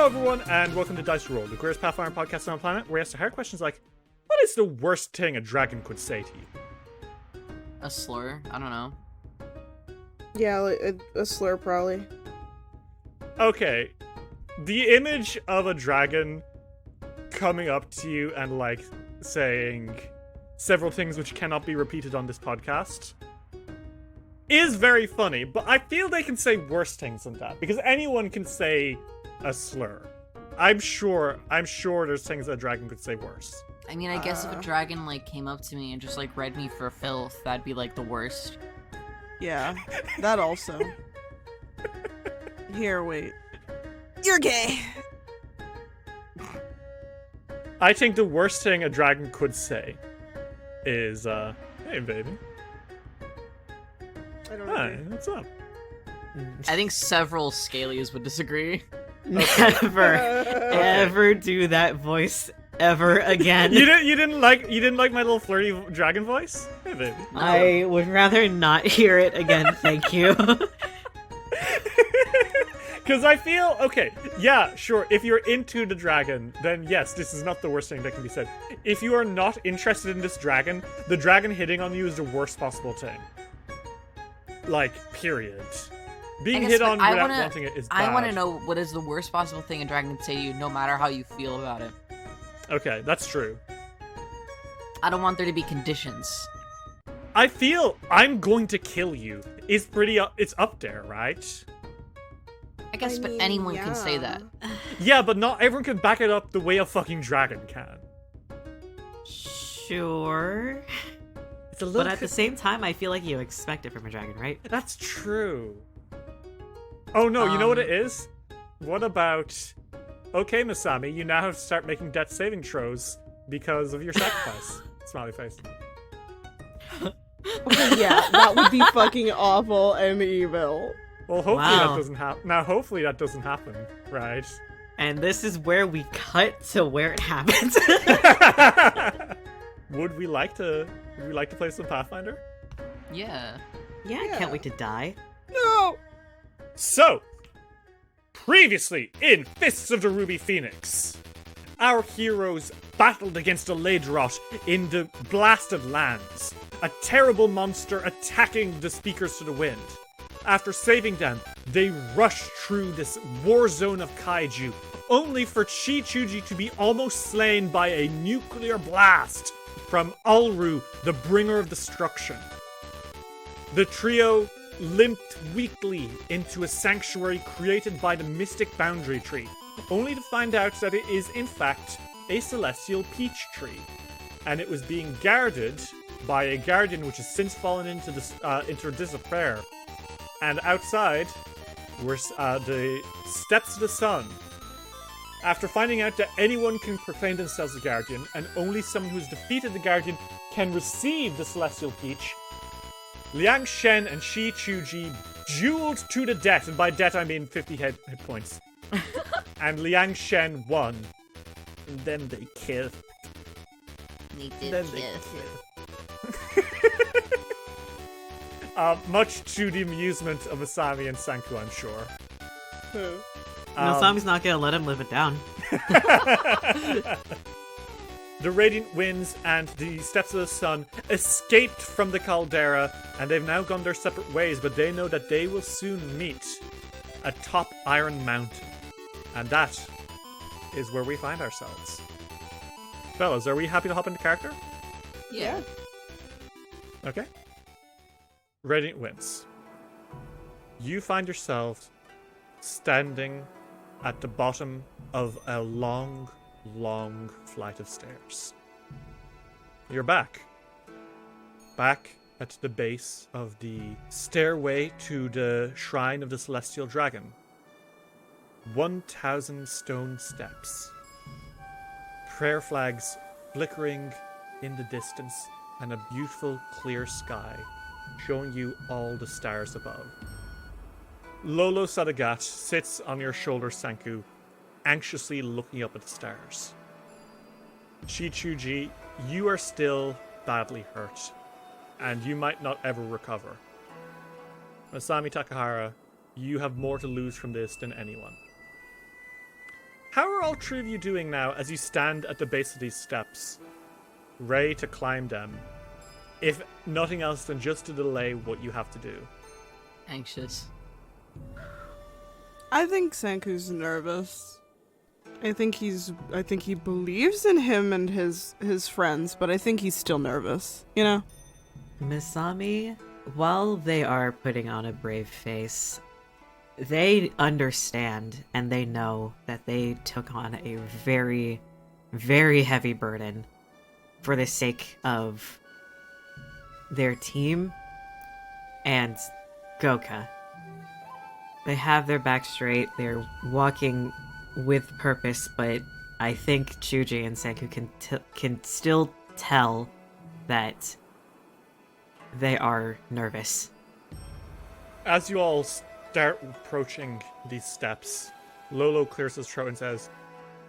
everyone, and welcome to Dice Roll, the greatest Pathfinder podcast on the planet, where we ask the hard questions like, what is the worst thing a dragon could say to you? A slur? I don't know. Yeah, like a slur probably. Okay, the image of a dragon coming up to you and, like, saying several things which cannot be repeated on this podcast is very funny, but I feel they can say worse things than that, because anyone can say a slur. I'm sure there's things that a dragon could say worse. I mean, I guess if a dragon, like, came up to me and just, like, read me for filth, that'd be, like, the worst. Yeah, that also. Here, wait. You're gay! I think the worst thing a dragon could say is, hey, baby. I don't Hi, know. what's up? I think several Scalias would disagree. Never, ever do that voice ever again. You didn't like my little flirty dragon voice? Hey, baby. I would rather not hear it again, thank you. Because I feel, okay, yeah, sure, if you're into the dragon, then yes, this is not the worst thing that can be said. If you are not interested in this dragon, the dragon hitting on you is the worst possible thing. Like, period. Being hit on without wanting it is bad. I want to know what is the worst possible thing a dragon can say to you, no matter how you feel about it. Okay, that's true. I don't want there to be conditions. I feel I'm going to kill you is pretty, it's up there, right? I guess, but anyone can say that. Yeah, but not everyone can back it up the way a fucking dragon can. Sure. It's a little But at the same time, I feel like you expect it from a dragon, right? That's true. Oh no, you know what it is? What about... Okay, Masami, you now have to start making death saving throws because of your sacrifice. Smiley face. Yeah, that would be fucking awful and evil. Well, hopefully Wow. that doesn't happen. Now, hopefully that doesn't happen, right? And this is where we cut to where it happens. Would we like to play some Pathfinder? Yeah. Yeah, I can't wait to die. No! So, previously in Fists of the Ruby Phoenix, our heroes battled against a Ladrot in the Blasted Lands, a terrible monster attacking the Speakers to the Wind. After saving them, they rushed through this war zone of kaiju, only for Chi-Chuji to be almost slain by a nuclear blast from Ulru, the bringer of destruction. The trio limped weakly into a sanctuary created by the mystic boundary tree, only to find out that it is in fact a celestial peach tree, and it was being guarded by a guardian which has since fallen into disrepair. And outside were the Steps of the Sun. After finding out that anyone can proclaim themselves a guardian, and only someone who's defeated the guardian can receive the celestial peach, Liang Shen and Shi Chuji dueled to the death, and by death I mean 50 hit points. And Liang Shen won. And then they killed. Much to the amusement of Asami and Sanku, I'm sure. Sami's not gonna let him live it down. The Radiant Winds and the Steps of the Sun escaped from the caldera, and they've now gone their separate ways, but they know that they will soon meet atop Iron Mountain. And that is where we find ourselves. Fellas, are we happy to hop into character? Yeah. Okay. Radiant Winds. You find yourself standing at the bottom of a long, long flight of stairs. You're back. Back at the base of the stairway to the Shrine of the Celestial Dragon. 1,000 stone steps. Prayer flags flickering in the distance, and a beautiful clear sky showing you all the stars above. Lolo Sadagat sits on your shoulder, Sanku, anxiously looking up at the stars. Chi-Chuji, you are still badly hurt, and you might not ever recover. Masami Takahara, you have more to lose from this than anyone. How are all three of you doing now as you stand at the base of these steps, ready to climb them? If nothing else than just to delay what you have to do. Anxious. I think Senku's nervous. I think he believes in him and his friends, but I think he's still nervous, you know? Misami, while they are putting on a brave face, they understand and they know that they took on a very, very heavy burden for the sake of their team and Goka. They have their back straight, they're walking with purpose, but I think Chuji and Senku can still tell that they are nervous. As you all start approaching these steps, Lolo clears his throat and says,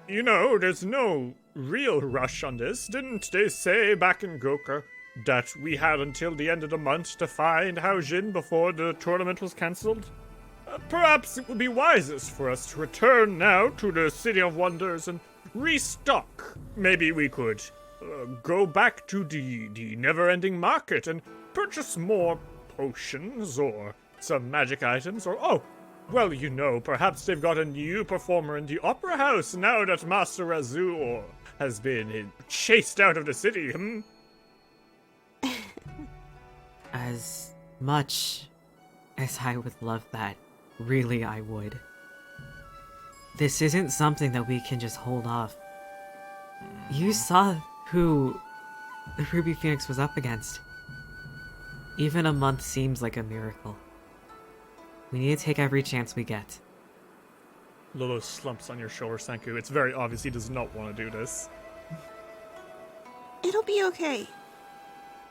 "You know, there's no real rush on this. Didn't they say back in Goka that we had until the end of the month to find Haojin before the tournament was cancelled? Perhaps it would be wisest for us to return now to the City of Wonders and restock. Maybe we could go back to the never-ending market and purchase more potions or some magic items, or, oh, well, you know, perhaps they've got a new performer in the Opera House now that Master Razu has been chased out of the city, As much as I would love that, really I would. This isn't something that we can just hold off. You saw who the Ruby Phoenix was up against. Even a month seems like a miracle. We need to take every chance we get. Lolo slumps on your shoulder, Senku. It's very obvious he does not want to do this. It'll be okay.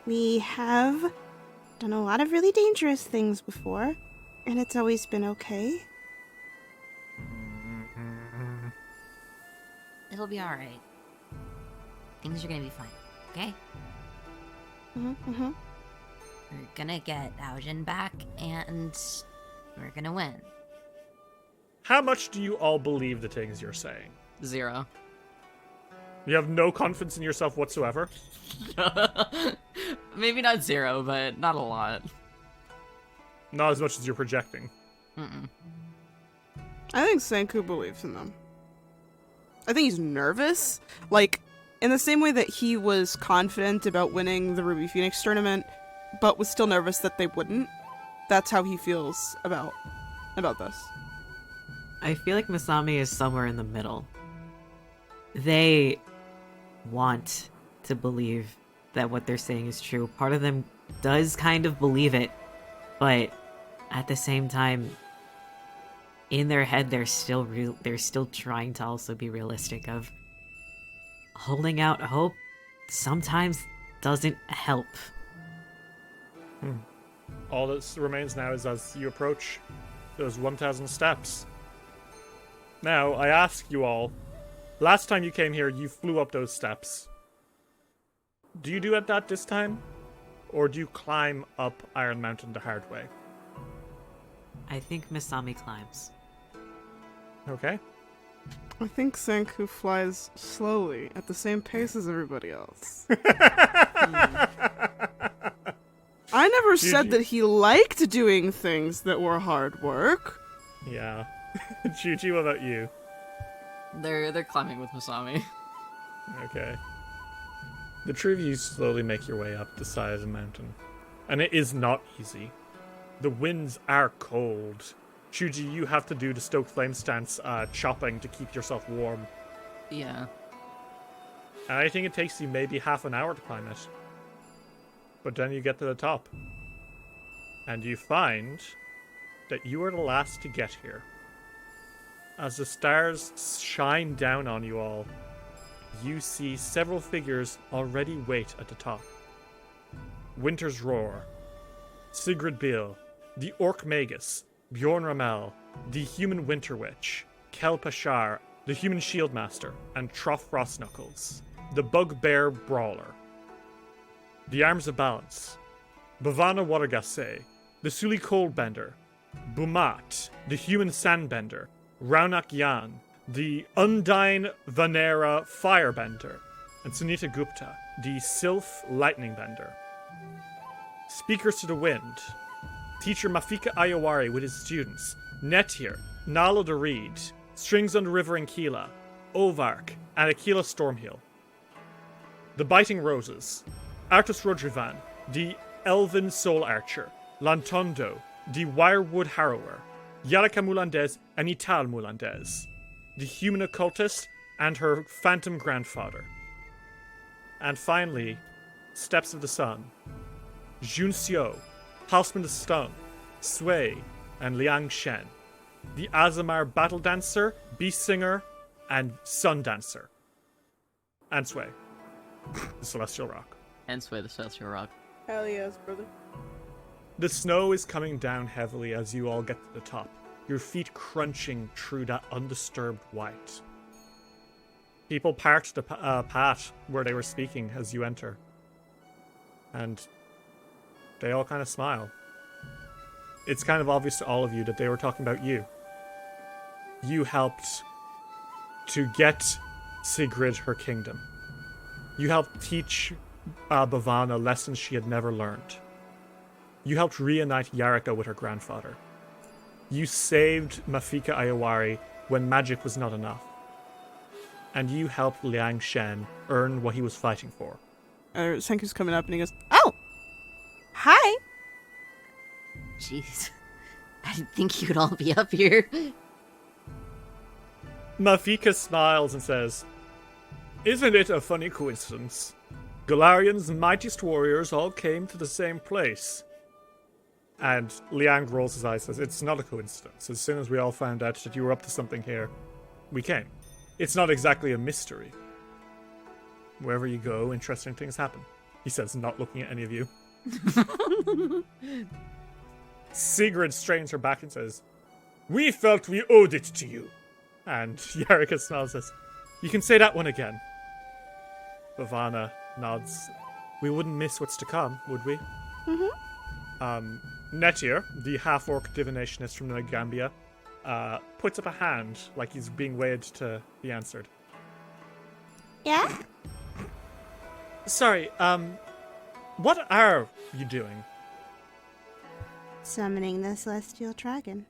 We have done a lot of really dangerous things before, and it's always been okay. It'll be alright. Things are gonna be fine, okay? Mm-hmm. We're gonna get Aojin back, and we're gonna win. How much do you all believe the things you're saying? 0. You have no confidence in yourself whatsoever? Maybe not 0, but not a lot. Not as much as you're projecting. I think Senku believes in them. I think he's nervous. Like, in the same way that he was confident about winning the Ruby Phoenix tournament, but was still nervous that they wouldn't. That's how he feels about this. I feel like Masami is somewhere in the middle. They want to believe that what they're saying is true. Part of them does kind of believe it, but at the same time, in their head, they're still trying to also be realistic of holding out hope sometimes doesn't help. All that remains now is as you approach those 1,000 steps. Now, I ask you all, last time you came here, you flew up those steps. Do you do that this time? Or do you climb up Iron Mountain the hard way? I think Masami climbs. Okay. I think Senku flies slowly at the same pace as everybody else. I never said that he liked doing things that were hard work. Yeah. Chuchi, what about you? They're climbing with Masami. Okay. The three of you slowly make your way up the side of the mountain. And it is not easy. The winds are cold. Chuji, you have to do the stoked flame stance chopping to keep yourself warm. Yeah. And I think it takes you maybe half an hour to climb it. But then you get to the top. And you find that you are the last to get here. As the stars shine down on you all, you see several figures already wait at the top. Winter's Roar, Sigrid Biel, the Orc Magus, Bjorn Ramel, the Human Winter Witch, Kel Pashar, the Human Shield Master, and Trough Frostknuckles, the Bugbear Brawler, the Arms of Balance, Bhavana Watergasse, the Suli Coldbender, Bumat, the Human Sandbender, Raunak Yan, the Undyne Vanera Firebender, and Sunita Gupta, the Sylph Lightning Bender. Speakers to the Wind, teacher Mafika Ayawari with his students, Netir, Nala the Reed, Strings on the River Aquila, Ovark, and Aquila Stormhill. The Biting Roses, Artus Rodrivan, the Elven Soul Archer, Lantondo, the Wirewood Harrower, Yarika Mulandez, and Ital Mulandez, the Human Occultist, and her Phantom Grandfather. And finally, Steps of the Sun, Jun Xiu, Houseman the Stone, Sui, and Liang Shen, the Azamar Battle Dancer, Beast Singer, and Sun Dancer. And Sui, the Celestial Rock. And Sway the Celestial Rock. Hell yes, brother. The snow is coming down heavily as you all get to the top, your feet crunching through that undisturbed white. People parked the path where they were speaking as you enter. And they all kind of smile. It's kind of obvious to all of you that they were talking about you. You helped to get Sigrid her kingdom. You helped teach Bhavana lessons she had never learned. You helped reunite Yarika with her grandfather. You saved Mafika Ayawari when magic was not enough. And you helped Liang Shen earn what he was fighting for. Senku's coming up and he goes, "Oh! Hi!" Jeez. I didn't think you'd all be up here. Mafika smiles and says, "Isn't it a funny coincidence? Galarian's mightiest warriors all came to the same place." And Liang rolls his eyes and says, "It's not a coincidence. As soon as we all found out that you were up to something here, we came. It's not exactly a mystery. Wherever you go, interesting things happen." He says, not looking at any of you. Sigrid straightens her back and says, "We felt we owed it to you." And Yarika smiles and says, "You can say that one again." Bhavana nods. "We wouldn't miss what's to come, would we?" Netir, the half-orc divinationist from the Gambia, puts up a hand like he's being waited to be answered. Yeah? Sorry, what are you doing? Summoning the celestial dragon.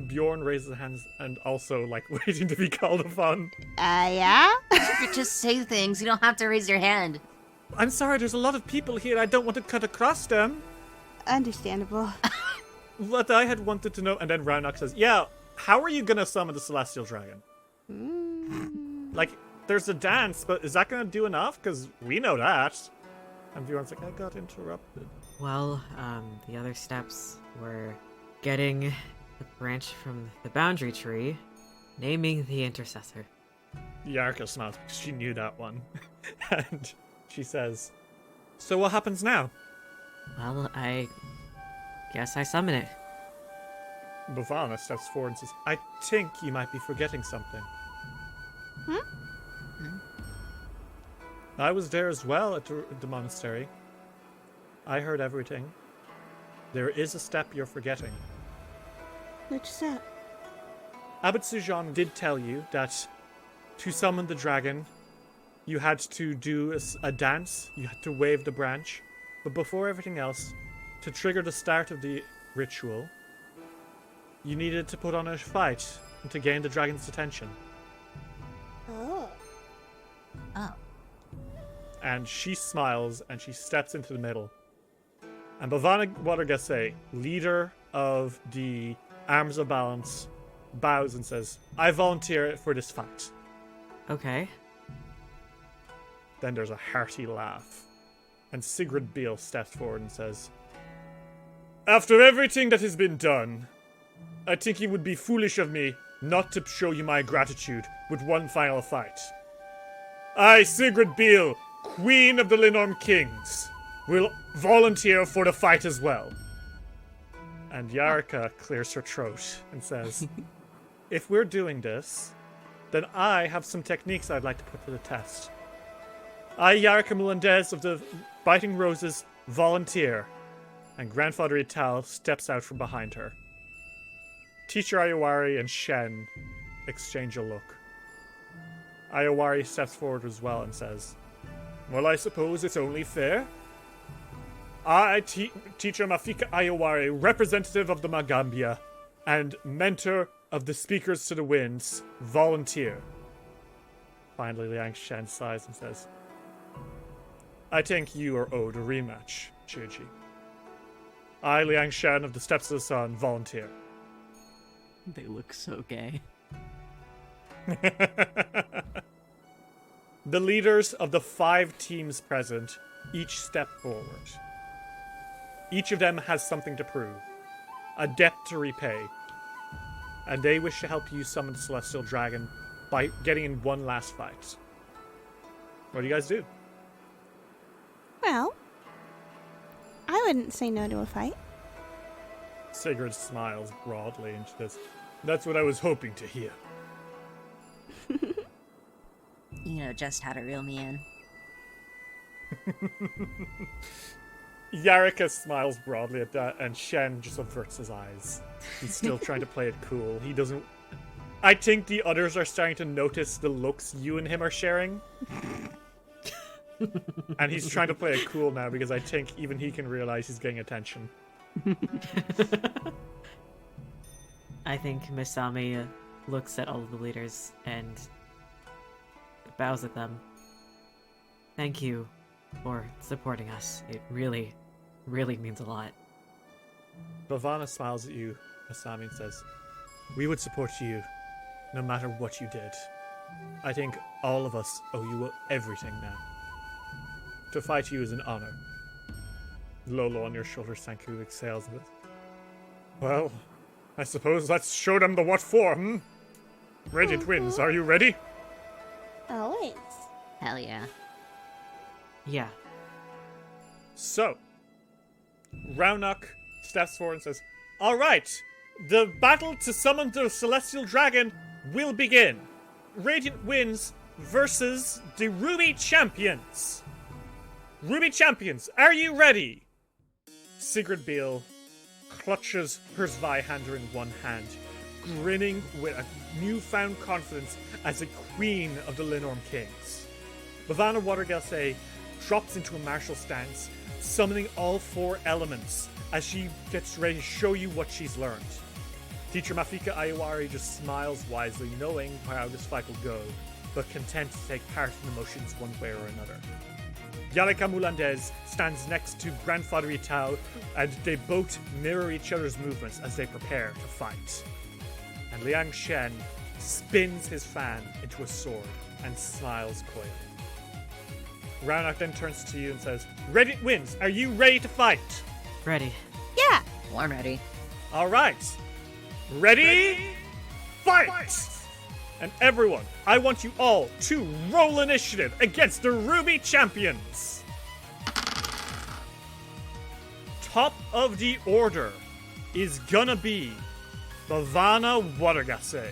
Bjorn raises his hands and also, waiting to be called upon. Yeah? You could just say things. You don't have to raise your hand. I'm sorry, there's a lot of people here. I don't want to cut across them. Understandable. What I had wanted to know, and then Raunok says, "Yeah, how are you gonna summon the Celestial Dragon? There's a dance, but is that gonna do enough? Because we know that." And Bjorn's like, "I got interrupted." Well, the other steps were getting the branch from the boundary tree, naming the intercessor. Yarka smiles because she knew that one. And she says, "So what happens now?" Well, I guess I summon it. Bhavana steps forward and says, "I think you might be forgetting something." I was there as well at the monastery. I heard everything. There is a step you're forgetting. Which step? Abbot Sujan did tell you that to summon the dragon, you had to do a dance, you had to wave the branch, but before everything else, to trigger the start of the ritual, you needed to put on a fight and to gain the dragon's attention. Oh. Oh. And she smiles and she steps into the middle. And Bhavana Watergase, leader of the Arms of Balance, bows and says, "I volunteer for this fight." Okay. Then there's a hearty laugh. And Sigrid Beale steps forward and says, "After everything that has been done, I think it would be foolish of me not to show you my gratitude with one final fight. I, Sigrid Beale, Queen of the Linorm Kings, will volunteer for the fight as well." And Yarika clears her throat and says, "If we're doing this, then I have some techniques I'd like to put to the test. I, Yarika Mulandez of the Biting Roses, volunteer." And Grandfather Ital steps out from behind her. Teacher Ayawari and Shen exchange a look. Iowari steps forward as well and says, well, I suppose it's only fair. I, Teacher Mafika Iowari, representative of the Magambia, and mentor of the Speakers to the Winds, volunteer. Finally, Liang Shen sighs and says, I think you are owed a rematch, Chuji. I, Liang Shen of the Steps of the Sun, volunteer. They look so gay. The leaders of the 5 teams present each step forward. Each of them has something to prove, a debt to repay, and they wish to help you summon the Celestial Dragon by getting in one last fight. What do you guys do? Well, I wouldn't say no to a fight. Sigrid smiles broadly and she says, that's what I was hoping to hear. You know just how to reel me in. Yarika smiles broadly at that, and Shen just averts his eyes. He's still trying to play it cool. He doesn't... I think the others are starting to notice the looks you and him are sharing. And he's trying to play it cool now because I think even he can realize he's getting attention. I think Misami looks at all of the leaders and bows at them. Thank you for supporting us. It really, really means a lot. Bhavana smiles at you, Masami, and says, we would support you no matter what you did. I think all of us owe you everything now. To fight you is an honor. Lolo on your shoulder, Sanku exhales and says, well, I suppose let's show them the what for, hmm? Radiant Winds, are you ready? Always. Hell yeah. Yeah. So, Raunok steps forward and says, alright, the battle to summon the Celestial Dragon will begin. Radiant Winds versus the Ruby Champions. Ruby Champions, are you ready? Sigrid Beale clutches her Zweihander in one hand, grinning with a newfound confidence as a queen of the Linorm Kings. Bhavana Watergelse drops into a martial stance, summoning all 4 elements as she gets ready to show you what she's learned. Teacher Mafika Iowari just smiles wisely, knowing how this fight will go, but content to take part in the motions one way or another. Yalika Mulandez stands next to Grandfather Itao, and they both mirror each other's movements as they prepare to fight. And Liang Shen spins his fan into a sword and smiles coyly. Raunok then turns to you and says, Radiant Winds, are you ready to fight? Ready. Yeah. Well, I'm ready. Alright. Ready? Fight! And everyone, I want you all to roll initiative against the Ruby Champions. Top of the order is gonna be Bhavana Watergase,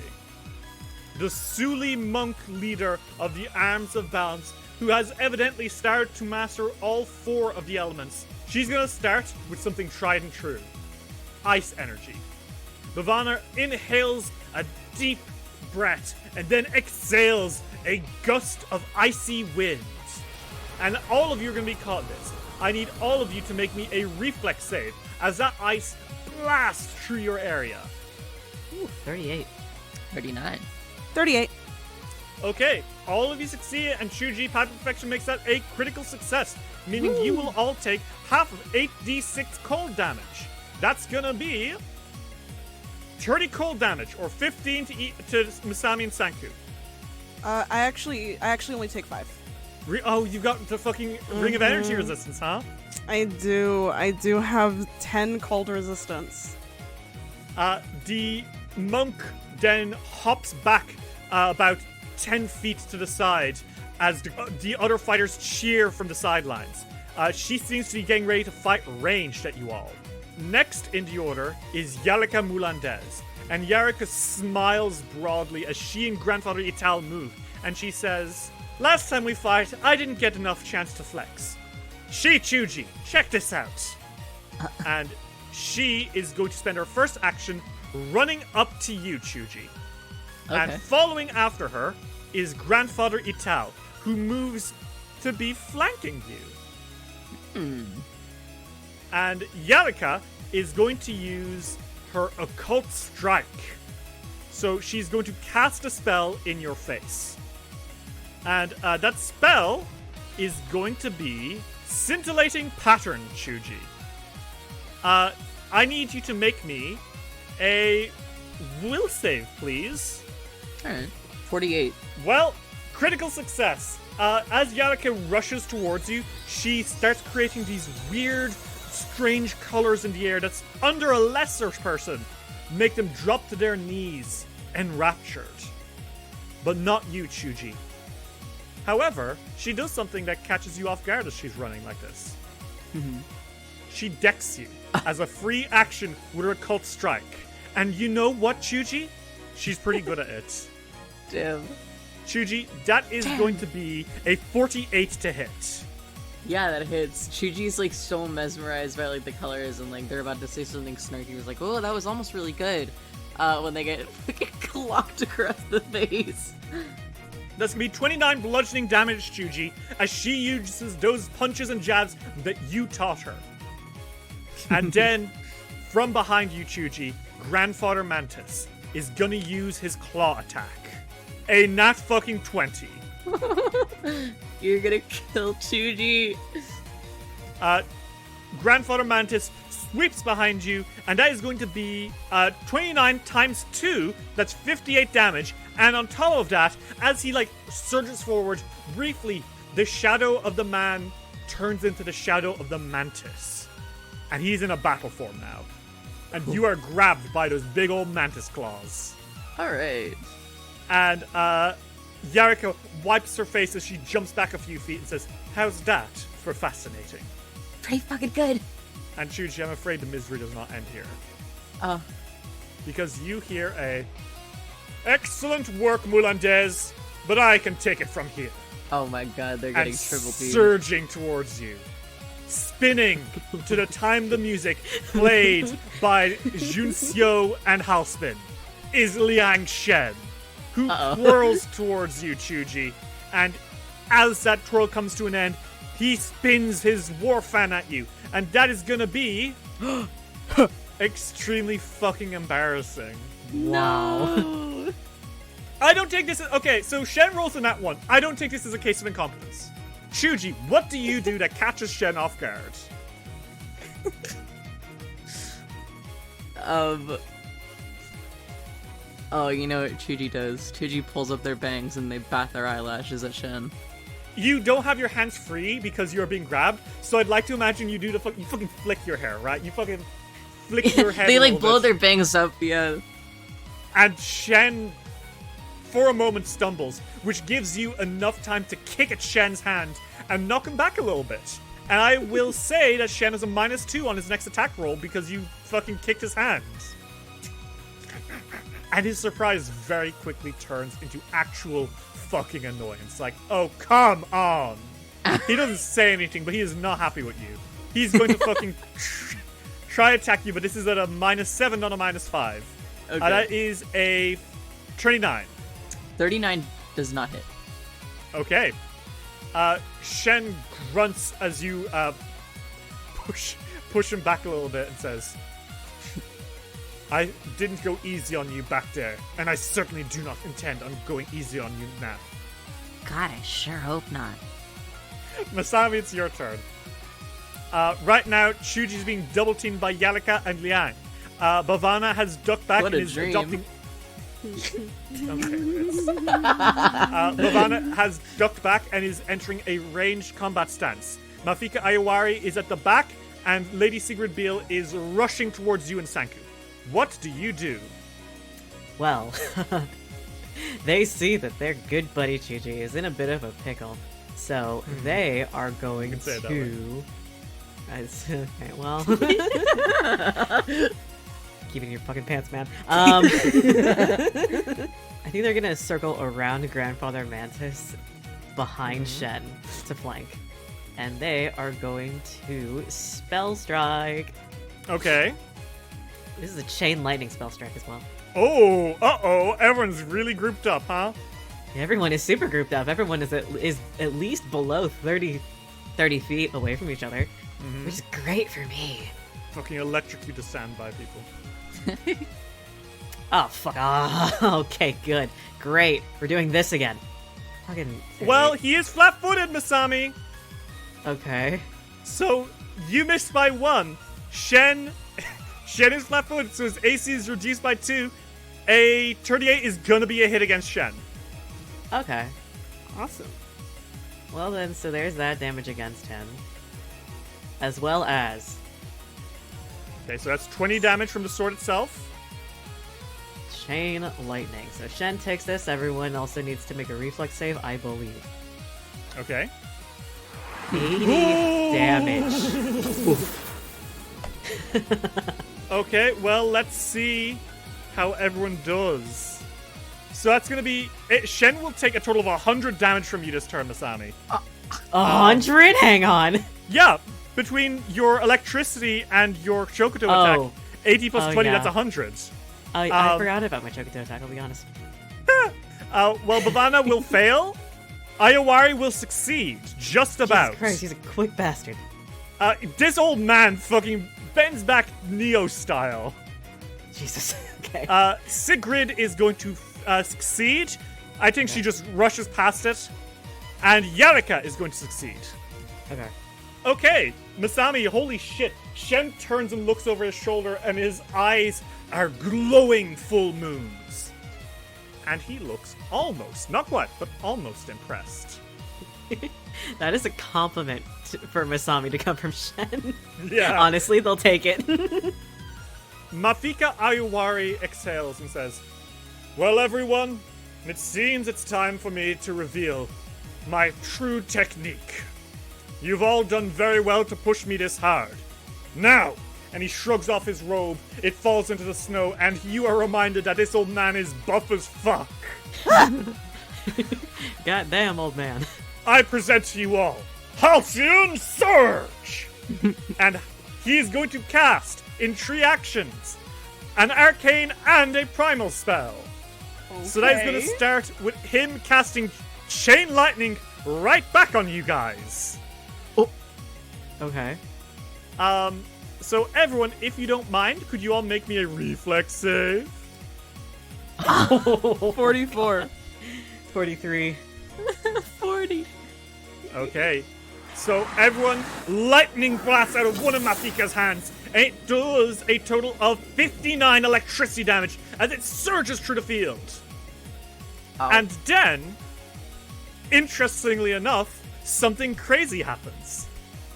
the Suli monk leader of the Arms of Balance, who has evidently started to master all 4 of the elements. She's gonna start with something tried and true. Ice energy. Bhavana inhales a deep breath and then exhales a gust of icy wind. And all of you are gonna be caught in this. I need all of you to make me a reflex save as that ice blasts through your area. Ooh, 38. 39. 38. Okay, all of you succeed, and Chuji Path of Perfection makes that a critical success, meaning you will all take half of 8d6 cold damage. That's gonna be 30 cold damage, or 15 to Misami and Sanku. I actually only take 5. Oh, you got the fucking Ring of Energy resistance, huh? I do have 10 cold resistance. The monk then hops back about 10 feet to the side as the other fighters cheer from the sidelines. She seems to be getting ready to fight ranged at you all. Next in the order is Yalika Mulandez, and Yarika smiles broadly as she and Grandfather Ital move, and she says, last time we fight, I didn't get enough chance to flex. She Chuji, check this out. And she is going to spend her first action running up to you, Chuji. Okay. And following after her is Grandfather Itao, who moves to be flanking you. And Yalika is going to use her Occult Strike. So she's going to cast a spell in your face. And that spell is going to be Scintillating Pattern, Chuji. I need you to make me a will save, please. Alright. 48. Well, critical success. As Yalika rushes towards you, she starts creating these weird, strange colors in the air that's under a lesser person. Make them drop to their knees, enraptured. But not you, Chuji. However, she does something that catches you off guard as she's running like this. She decks you as a free action with her Occult Strike. And you know what, Chuji? She's pretty good at it. Damn. Chuji, that is going to be a 48 to hit. Yeah, that hits. Chuji's like so mesmerized by like the colors and like they're about to say something snarky. He was like, oh, that was almost really good. When they get fucking clocked across the face. That's gonna be 29 bludgeoning damage, Chuji, as she uses those punches and jabs that you taught her. And then, from behind you, Chuji, Grandfather Mantis is gonna use his claw attack. A nat fucking 20. You're gonna kill Chuji. Grandfather Mantis sweeps behind you, and that is going to be 29 times 2, that's 58 damage. And on top of that, as he surges forward, briefly, the shadow of the man turns into the shadow of the mantis. And he's in a battle form now. And you are grabbed by those big old mantis claws. Alright. And Yarika wipes her face as she jumps back a few feet and says, how's that for fascinating? Pretty fucking good. And Chuji, I'm afraid the misery does not end here. Oh. Because you hear a, excellent work, Moulandez, but I can take it from here. Oh my god, they're getting And triple teamed. surging towards you. Spinning to the time the music played by Junxiu and Halspin is Liang Shen, who twirls towards you, Chuji. And as that twirl comes to an end, he spins his war fan at you. And that is gonna be extremely fucking embarrassing. Wow. I don't take this as... Okay, so Shen rolls in that one. I don't take this as a case of incompetence. Chuji, what do you do that catches Shen off guard? Oh, you know what Chuji does? Chuji pulls up their bangs and they bat their eyelashes at Shen. You don't have your hands free because you're being grabbed, so I'd like to imagine you do the you fucking flick your hair, right? You fucking flick your hair. They a little blow bit. their bangs up, yeah. And Shen, for a moment, stumbles, which gives you enough time to kick at Shen's hand and knock him back a little bit. And I will say that Shen has a -2 on his next attack roll because you fucking kicked his hand. And his surprise very quickly turns into actual fucking annoyance. Like, oh, come on. He doesn't say anything, but he is not happy with you. He's going to fucking try attack you, but this is at a -7, not a -5. Okay. That is a 29. 39 does not hit. Okay. Shen grunts as you push him back a little bit and says, I didn't go easy on you back there, and I certainly do not intend on going easy on you now. God, I sure hope not. Masami, it's your turn. Right now, Chuji's being double teamed by Yalika and Liang. Bhavana has ducked back What and a is dream. adopting. Bhavana has ducked back and is entering a ranged combat stance. Mafika Ayawari is at the back, and Lady Sigrid Beale is rushing towards you and Sanku. What do you do? Well, they see that their good buddy Chuji is in a bit of a pickle, so they are going can say it that to. Okay, well, keep it in your fucking pants, man. I think they're gonna circle around Grandfather Mantis behind Shen to flank, and they are going to spell strike. Okay. This is a chain lightning spell strike as well. Oh, uh-oh. Everyone's really grouped up, huh? Everyone is super grouped up. Everyone is at least below 30 feet away from each other, which is great for me. Fucking electrocute the standby people. Oh, fuck. Oh, okay, good. Great. We're doing this again. Fucking... Well, he is flat-footed, Masami. Okay. So, you missed by 1. Shen is flat-footed, so his AC is reduced by 2. A 38 is gonna be a hit against Shen. Okay. Awesome. Well then, so there's that damage against him. As well as... Okay, so that's 20 damage from the sword itself. Chain Lightning. So Shen takes this. Everyone also needs to make a reflex save, I believe. Okay. 80 damage. Okay, well, let's see how everyone does. So that's gonna be... Shen will take a total of 100 damage from you this turn, Masami. 100? Hang on. Yeah, between your electricity and your Shokuto attack, 80 plus 20, yeah. that's 100. I forgot about my Chocoto attack, I'll be honest. Well, Bavana will fail. Ayawari will succeed, just about. Jesus Christ, he's a quick bastard. This old man fucking bends back Neo style. Jesus, okay. Sigrid is going to succeed. I think she just rushes past it. And Yarika is going to succeed. Okay. Okay, Masami, holy shit. Shen turns and looks over his shoulder, and his eyes are glowing full moons. And he looks almost, not quite, but almost impressed. That is a compliment for Masami to come from Shen. Yeah. Honestly, they'll take it. Mafika Ayawari exhales and says, "Well, everyone, it seems it's time for me to reveal my true technique. You've all done very well to push me this hard. Now," and he shrugs off his robe, it falls into the snow, and you are reminded that this old man is buff as fuck. Goddamn, old man. I present to you all Halcyon Surge! And he is going to cast, in 3 actions, an arcane and a primal spell. Okay. So that is going to start with him casting Chain Lightning right back on you guys. Okay. So everyone, if you don't mind, could you all make me a reflex save? 44. 43. 40. Okay. So everyone, lightning blasts out of one of Mafika's hands, and it does a total of 59 electricity damage as it surges through the field. Oh. And then, interestingly enough, something crazy happens.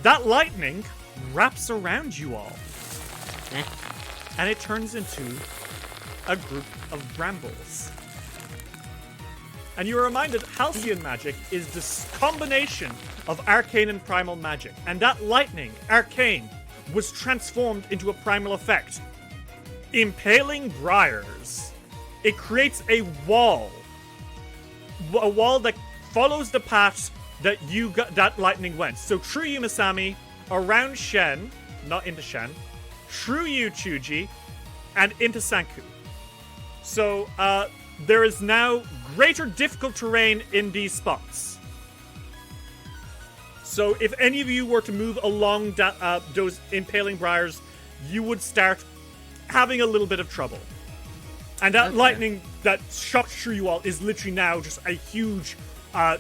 That lightning wraps around you all. And it turns into a group of brambles. And you are reminded Halcyon magic is this combination of arcane and primal magic. And that lightning, arcane, was transformed into a primal effect. Impaling briars. It creates a wall that follows the path that that lightning went. So through you, Masami, around Shen, not into Shen, through you, Chuji, and into Sanku. So, there is now greater difficult terrain in these spots. So if any of you were to move along those impaling briars, you would start having a little bit of trouble. And that lightning that shot through you all is literally now just a huge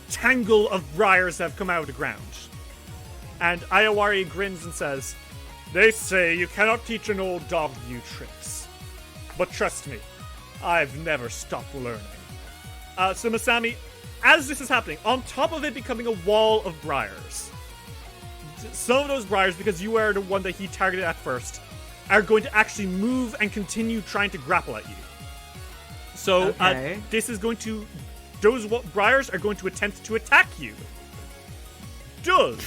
tangle of briars that have come out of the ground. And Ayawari grins and says, "They say you cannot teach an old dog new tricks. But trust me, I've never stopped learning." So Masami, as this is happening, on top of it becoming a wall of briars, some of those briars, because you are the one that he targeted at first, are going to actually move and continue trying to grapple at you. So this is going to... Those briars are going to attempt to attack you. God.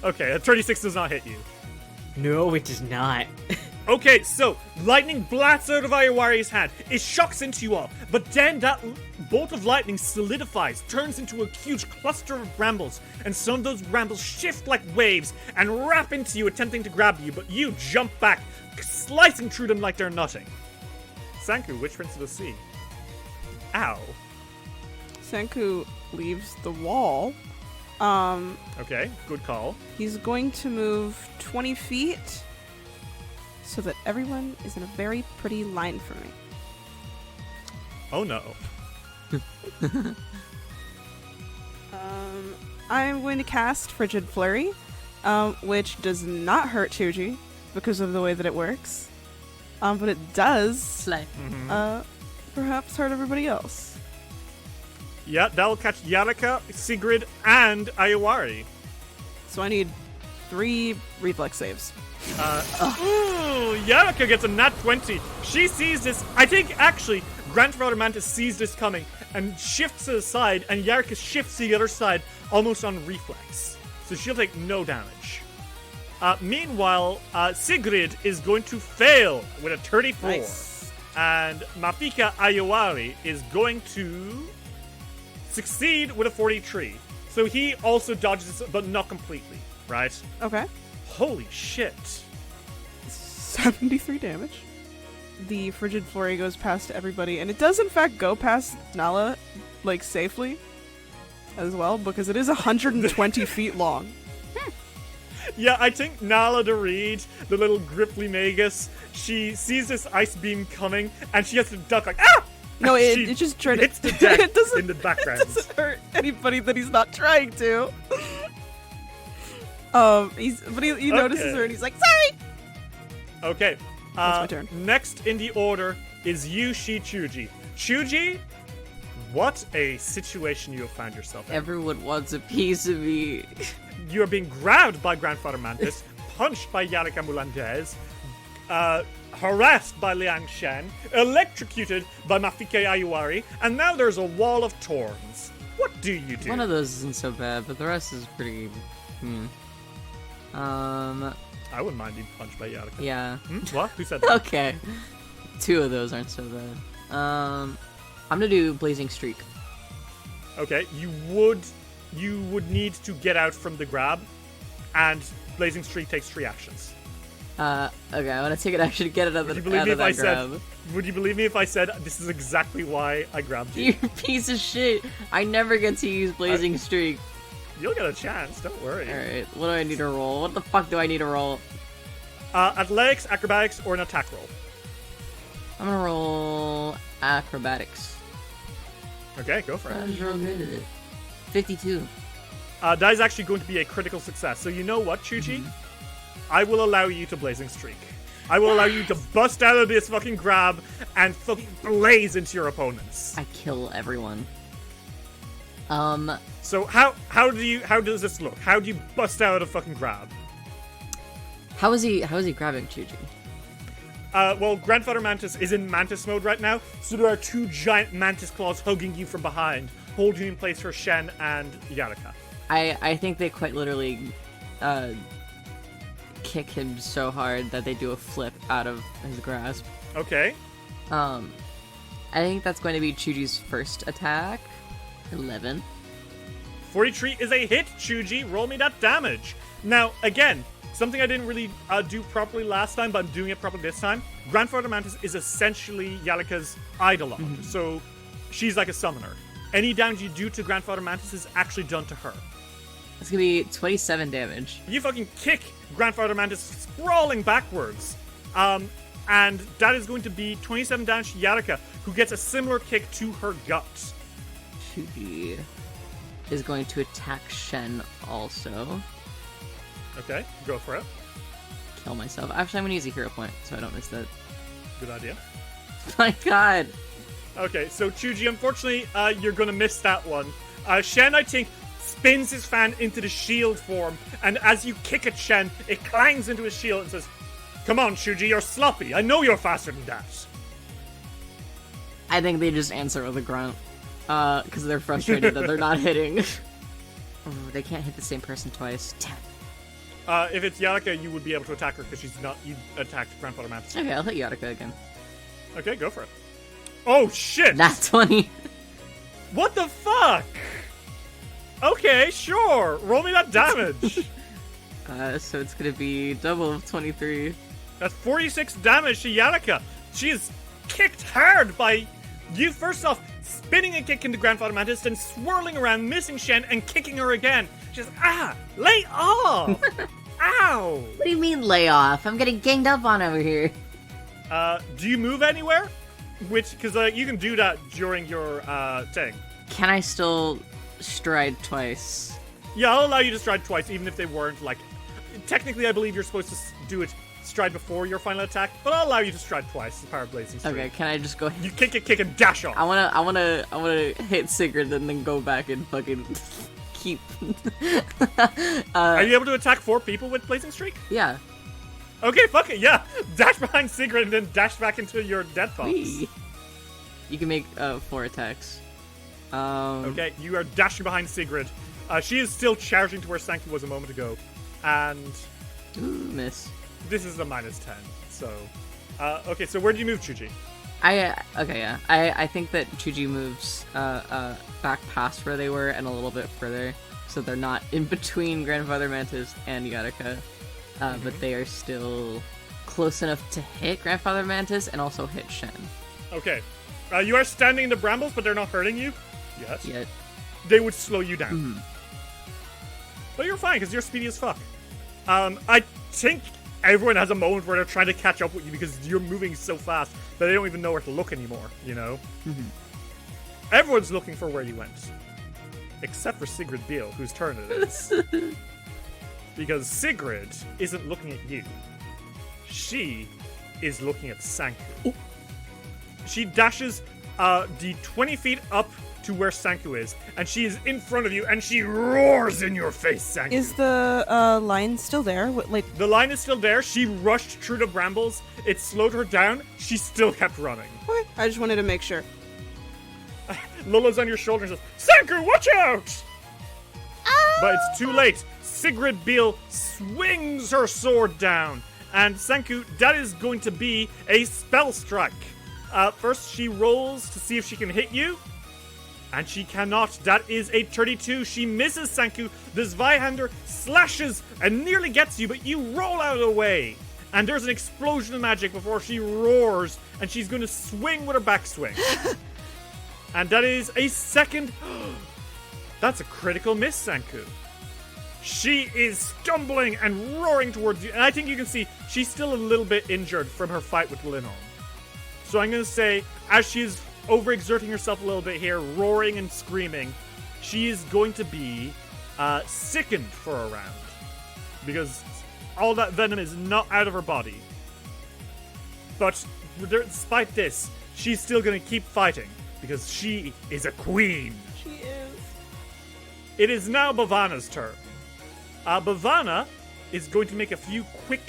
Okay, a 36 does not hit you. No, it does not. Okay, so lightning blasts out of Ayawari's hand. It shocks into you all, but then that bolt of lightning solidifies, turns into a huge cluster of brambles, and some of those brambles shift like waves and wrap into you, attempting to grab you, but you jump back, slicing through them like they're nothing. Sanku, which Prince of the Sea? Ow. Senku leaves the wall. Okay, good call. He's going to move 20 feet so that everyone is in a very pretty line for me. Oh no. I'm going to cast Frigid Flurry, which does not hurt Chuji because of the way that it works. But it does Slay. perhaps hurt everybody else. Yeah, that'll catch Yarika, Sigrid, and Ayawari. So I need 3 reflex saves. Ooh, Yarika gets a nat 20. She sees this. I think, actually, Grandfather Mantis sees this coming and shifts to the side, and Yarika shifts to the other side almost on reflex. So she'll take no damage. Meanwhile, Sigrid is going to fail with a 34. Nice. And Mafika Ayawari is going to succeed with a 43. So he also dodges, but not completely, right? Okay. Holy shit. 73 damage. The Frigid Flurry goes past everybody, and it does in fact go past Nala, like, safely as well, because it is 120 feet long. Yeah, I think Nala the Reed, the little Gripply Magus, she sees this ice beam coming, and she has to duck like, ah! No, And she it just tried to hits the deck it doesn't, in the background. It doesn't hurt anybody that he's not trying to. He notices Okay. her and he's like, sorry! Okay. That's my turn. Next in the order is Yushi Chuji. Chuji, what a situation you have found yourself in. Everyone wants a piece of me. You are being grabbed by Grandfather Mantis, punched by Yarika Mulandez, harassed by Liang Shen, electrocuted by Mafike Ayuari, and now there's a wall of thorns. What do you do? One of those isn't so bad, but the rest is pretty. I wouldn't mind being punched by Yarika. Yeah. What? Who said that? Okay. 2 of those aren't so bad. I'm gonna do Blazing Streak. Okay, you would need to get out from the grab, and Blazing Streak takes 3 actions. Okay, I'm gonna take an action to get it out Would of you believe out me of if I that said? grab. Would you believe me if I said this is exactly why I grabbed you? You piece of shit! I never get to use Blazing Streak. You'll get a chance. Don't worry. Alright, what do I need to roll? What the fuck do I need to roll? Athletics, acrobatics, or an attack roll. I'm gonna roll Acrobatics. Okay, go for it. I was real good at it. 52. That is actually going to be a critical success. So you know what, Chuchi? I will allow you to Blazing Streak. I will allow you to bust out of this fucking grab and fucking blaze into your opponents. I kill everyone. So how does this look? How do you bust out of fucking grab? How is he grabbing Chuji? Well, Grandfather Mantis is in Mantis mode right now, so there are 2 giant Mantis claws hugging you from behind, holding you in place for Shen and Yarika. I think they quite literally kick him so hard that they do a flip out of his grasp. Okay. I think that's going to be Chuji's first attack. 11. 43 is a hit, Chuji. Roll me that damage. Now, again, something I didn't really do properly last time, but I'm doing it properly this time. Grandfather Mantis is essentially Yarika's idolon, so she's like a summoner. Any damage you do to Grandfather Mantis is actually done to her. It's going to be 27 damage. You fucking kick Grandfather Mantis sprawling backwards. And that is going to be 27 damage to Yarika, who gets a similar kick to her gut. Chuji is going to attack Shen also. Okay, go for it. Kill myself. Actually, I'm going to use a hero point so I don't miss that. Good idea. My god. Okay, so Chuji, unfortunately, you're gonna miss that one. Shen, I think, spins his fan into the shield form, and as you kick at Shen, it clangs into his shield and says, "Come on, Chuji, you're sloppy. I know you're faster than that." I think they just answer with a grunt. Because they're frustrated that they're not hitting. Oh, they can't hit the same person twice. Damn. If it's Yarika, you would be able to attack her because you attacked Grandfather Mantis. Okay, I'll hit Yarika again. Okay, go for it. Oh, shit! That's 20. What the fuck? Okay, sure. Roll me that damage. So it's gonna be double of 23. That's 46 damage to Yarika. She is kicked hard by you. First off, spinning a kick into Grandfather Mantis, then swirling around, missing Shen, and kicking her again. She's lay off! Ow! What do you mean lay off? I'm getting ganged up on over here. Do you move anywhere? Because you can do that during your thing. Can I still stride twice? Yeah, I'll allow you to stride twice, even if they weren't, like... Technically, I believe you're supposed to do it stride before your final attack, but I'll allow you to stride twice, the Power Blazing Streak. Okay, can I just go? You kick, and dash off. I wanna hit Sigrid and then go back and fucking keep. Are you able to attack 4 people with Blazing Streak? Yeah. Okay, fuck it, yeah. Dash behind Sigrid and then dash back into your Death Box. Whee. You can make 4 attacks. Okay, you are dashing behind Sigrid. She is still charging to where Sanky was a moment ago. And miss. this is a -10, so... okay, so where do you move, Chuji? I think that Chuji moves back past where they were and a little bit further, so they're not in between Grandfather Mantis and Yarika, but they are still close enough to hit Grandfather Mantis and also hit Shen. Okay. You are standing in the brambles, but they're not hurting you? Yes. Yet. They would slow you down. But you're fine, because you're speedy as fuck. I think everyone has a moment where they're trying to catch up with you because you're moving so fast that they don't even know where to look anymore, you know? Everyone's looking for where you went. Except for Sigrid Beale, whose turn it is. Because Sigrid isn't looking at you. She is looking at Sanku. She dashes the 20 feet up to where Sanku is, and she is in front of you, and she roars in your face, Sanku. Is the line still there? The line is still there. She rushed through the brambles. It slowed her down. She still kept running. Okay, I just wanted to make sure. Lola's on your shoulder and says, Sanku, watch out! But it's too late. Sigrid Beale swings her sword down. And Sanku, that is going to be a spell strike. First, she rolls to see if she can hit you. And she cannot. That is a 32. She misses Sanku. The Zweihander slashes and nearly gets you, but you roll out of the way. And there's an explosion of magic before she roars, and she's going to swing with her backswing. And that is a second. That's a critical miss, Sanku. She is stumbling and roaring towards you. And I think you can see she's still a little bit injured from her fight with Linholm. So I'm going to say, as she's overexerting herself a little bit here, roaring and screaming, she is going to be sickened for a round. Because all that venom is not out of her body. But despite this, she's still going to keep fighting. Because she is a queen. She is. It is now Bhavana's turn. Bhavana is going to make a few quick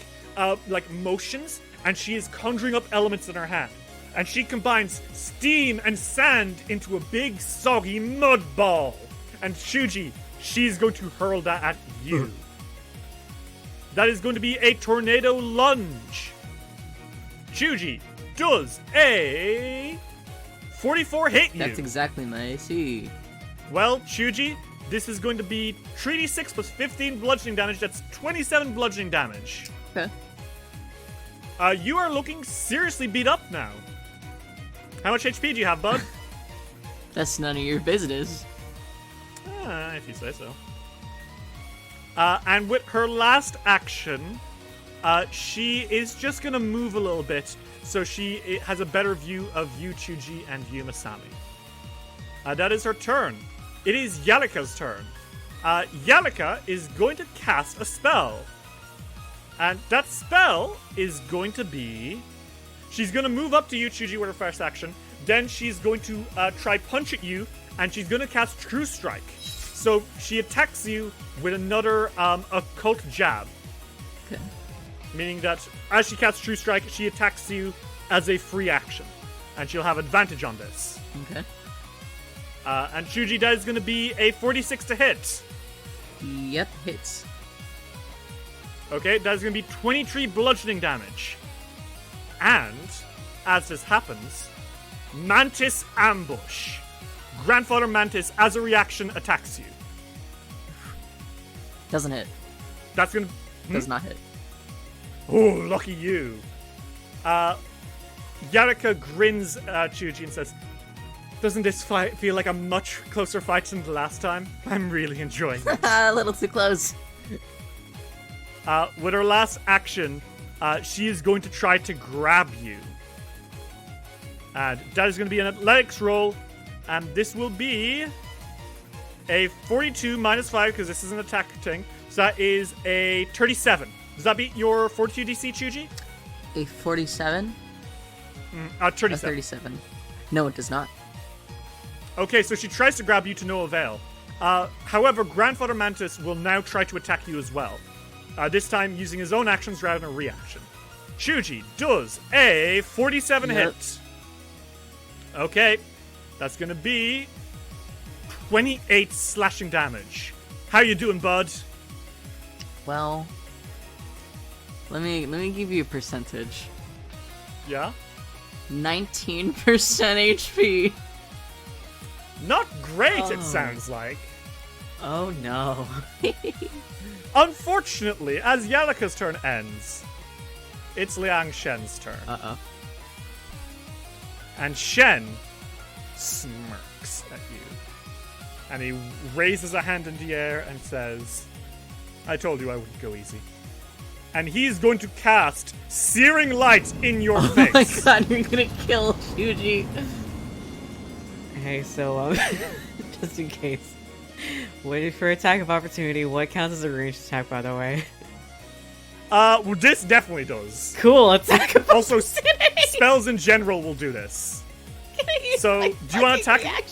motions, and she is conjuring up elements in her hand. And she combines steam and sand into a big, soggy mud ball. And Shuji, she's going to hurl that at you. That is going to be a tornado lunge. Shuji, does a 44 hit you? That's exactly my AC. Well, Shuji, this is going to be 3d6 plus 15 bludgeoning damage. That's 27 bludgeoning damage. Okay. You are looking seriously beat up now. How much HP do you have, bud? That's none of your business. If you say so. And with her last action, she is just going to move a little bit so she has a better view of you, Chuji, and you, Masami. That is her turn. It is Yalika's turn. Yalika is going to cast a spell. And that spell is going to be... She's going to move up to you, Chuji, with her first action. Then she's going to try punch at you, and she's going to cast True Strike. So she attacks you with another occult jab. Okay. Meaning that as she casts True Strike, she attacks you as a free action. And she'll have advantage on this. Okay. And Chuji, that is going to be a 46 to hit. Yep, hits. Okay, that is going to be 23 bludgeoning damage. And, as this happens, Mantis Ambush. Grandfather Mantis, as a reaction, attacks you. Doesn't hit. That's going to... Does not hit. Oh, lucky you. Yarika grins at Chuji and says, Doesn't this fight feel like a much closer fight than the last time? I'm really enjoying it. A little too close. With her last action, she is going to try to grab you. And that is going to be an athletics roll. And this will be a 42 minus 5, because this is an attack thing. So that is a 37. Does that beat your 42 DC, Chuji? A 47? 37. A 37. No, it does not. Okay, so she tries to grab you to no avail. However, Grandfather Mantis will now try to attack you as well. This time using his own actions rather than a reaction. Chuji does a 47 hit. Okay, that's gonna be 28 slashing damage. How you doing, bud? Well, let me give you a percentage. Yeah? 19% HP. Not great, Oh. it sounds like. Oh no. Unfortunately, as Yalika's turn ends, it's Liang Shen's turn. Uh-oh. And Shen smirks at you. And he raises a hand in the air and says, I told you I wouldn't go easy. And he's going to cast Searing Light in your Oh my face. god, you're gonna kill Shuji. Hey, so, just in case. Waiting for attack of opportunity. What counts as a ranged attack, by the way? Well, this definitely does. Cool, attack of Also, spells in general will do this. So, do you want to attack?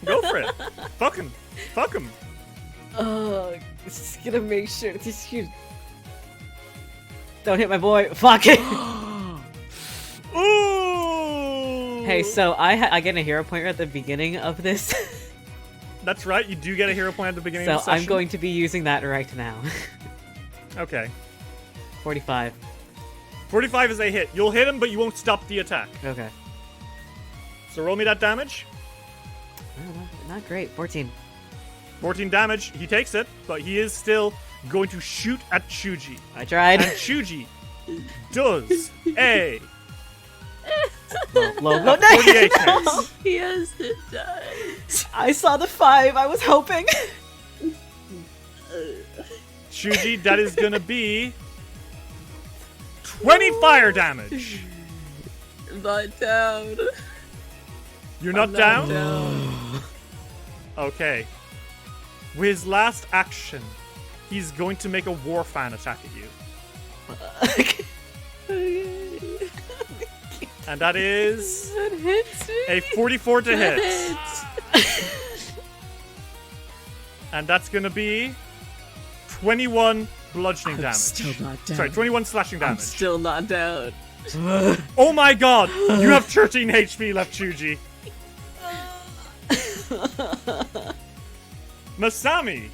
Go for it. Fuck him. Fuck him. Oh, just gonna make sure this huge. Don't hit my boy. Fuck it. Ooh! Hey, so I get a hero point at the beginning of this. That's right, you do get a hero point at the beginning So of the session. I'm going to be using that right now. Okay. 45. 45 is a hit. You'll hit him, but you won't stop the attack. Okay. So roll me that damage. Not great. 14. 14 damage. He takes it, but he is still going to shoot at Chuji. I tried. And Chuji does a Low. 48 hits. He has to die. I saw the 5. I was hoping. Chuji, that is gonna be 20 fire damage. I'm not down. You're not I'm down? Okay. With his last action, he's going to make a war fan attack at you. And that is That hits me. a 44 to That hit. hits. And that's gonna be 21 bludgeoning I'm damage. still not down. Sorry, 21 slashing I'm damage. still not down. Oh my god! You have 13 HP left, Chuji. Masami,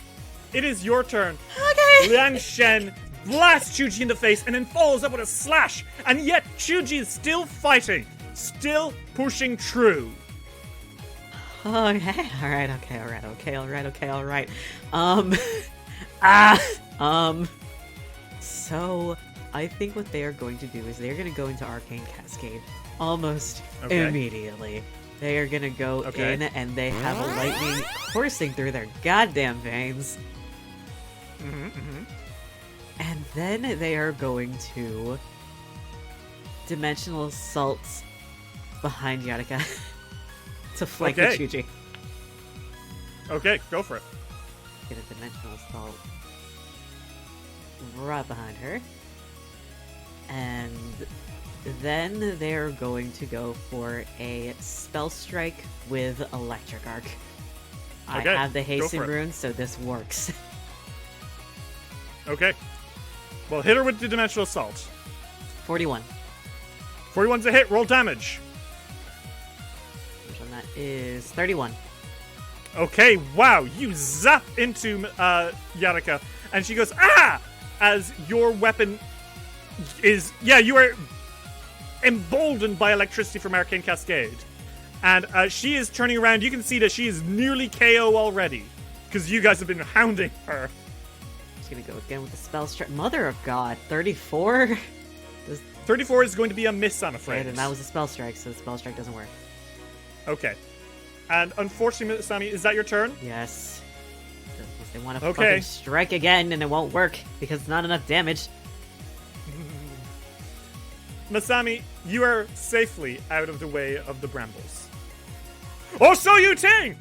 it is your turn. Okay. Liang Shen blasts Chuji in the face and then follows up with a slash. And yet Chuji is still fighting, still pushing through. Oh, hey. Alright, alright. So, I think what they are going to do is they're going to go into Arcane Cascade almost Okay. immediately. They are going to go Okay. in and they have a lightning coursing through their goddamn veins. And then they are going to Dimensional Assault behind Yatika to flank Okay. the Chuji. Okay, go for it. Get a Dimensional Assault right behind her. And then they're going to go for a Spell Strike with Electric Arc. Okay, I have the go hasten for it. rune, so this works. Okay. Well, hit her with the Dimensional Assault. 41. 41's a hit, roll damage. Which one that is 31. Okay, wow, you zap into Yarika, and she goes, ah! As your weapon is, you are emboldened by electricity from Arcane Cascade. And she is turning around, you can see that she is nearly KO already, because you guys have been hounding her. Just gonna go again with the Spell Strike. Mother of God, 34? 34 is going to be a miss, I'm afraid. Right, and that was a spell strike, so the spell strike doesn't work. Okay. And unfortunately, Masami, is that your turn? Yes. If they want to Okay. fucking strike again, and it won't work because it's not enough damage. Masami, you are safely out of the way of the brambles. Or so you think!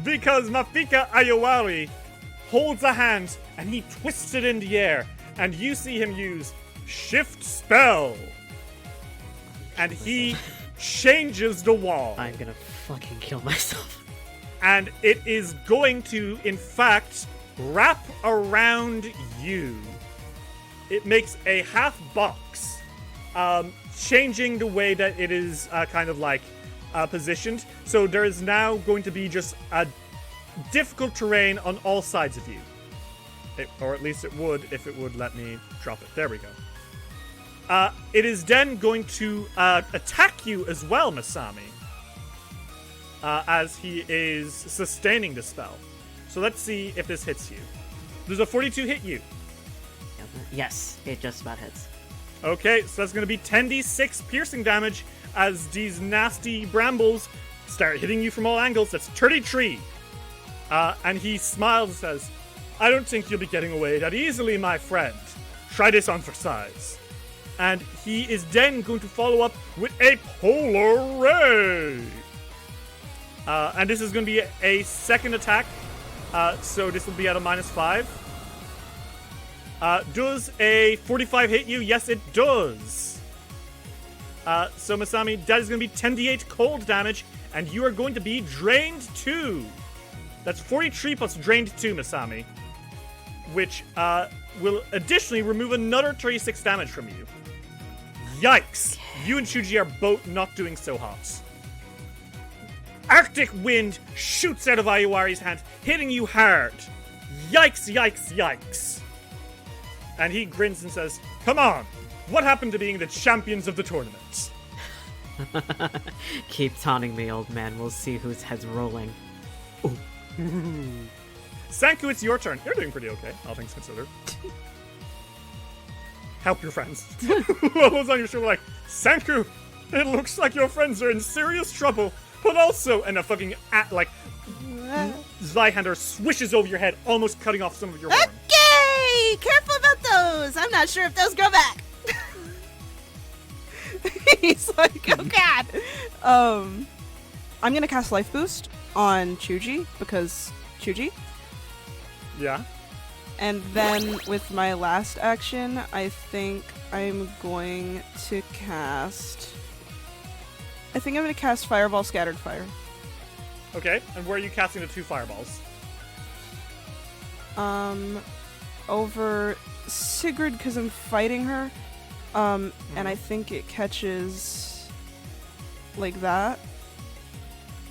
Because Mafika Ayawari holds a hand and he twists it in the air, and you see him use Shift Spell. And he changes the wall. I'm gonna fucking kill myself. And it is going to, in fact, wrap around you. It makes a half box, changing the way that it is kind of like positioned. So there is now going to be just a difficult terrain on all sides of you. Or at least it would if it would let me drop it. There we go. It is then going to attack you as well, Masami. As he is sustaining the spell. So let's see if this hits you. Does a 42 hit you? Yes, it just about hits. Okay, so that's going to be 10d6 piercing damage as these nasty brambles start hitting you from all angles. That's 33. And he smiles and says, I don't think you'll be getting away that easily, my friend. Try this on for size. And he is then going to follow up with a polar ray. And this is going to be a second attack. So this will be at a -5. Does a 45 hit you? Yes, it does. So Masami, that is going to be 10d8 cold damage, and you are going to be drained 2. That's 43 plus drained 2, Masami. Which will additionally remove another 36 damage from you. Yikes! You and Shuji are both not doing so hot. Arctic wind shoots out of Ayawari's hand, hitting you hard. Yikes, yikes, yikes. And he grins and says, come on, what happened to being the champions of the tournament? Keep taunting me, old man. We'll see whose head's rolling. Sanku, it's your turn. You're doing pretty okay, all things considered. Help your friends. Who was on your shoulder like, Sanku, it looks like your friends are in serious trouble, but also, and a fucking, Zweihander swishes over your head, almost cutting off some of your horn. Okay, careful about those. I'm not sure if those grow back. He's like, oh god. I'm gonna cast Life Boost on Chuji because Chuji. Yeah? And then with my last action, I think I'm going to cast... I think I'm going to cast Fireball Scattered Fire. Okay, and where are you casting the 2 fireballs? Over Sigrid because I'm fighting her. And I think it catches like that.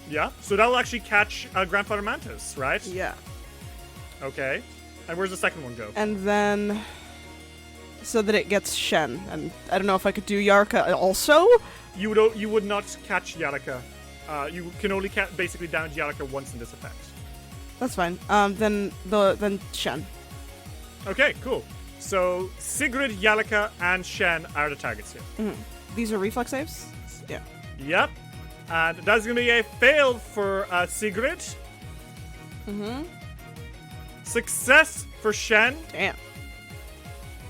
Yeah, so that'll actually catch Grandfather Mantis, right? Yeah. Okay. And where's the second one go? And then so that it gets Shen. And I don't know if I could do Yarka also. You would not catch Yaraka. You can only basically damage Yaraka once in this effect. That's fine. Then Shen. Okay, cool. So Sigrid, Yalaka, and Shen are the targets here. These are reflex saves? Yeah. Yep. And that's going to be a fail for Sigrid. Success for Shen. Damn.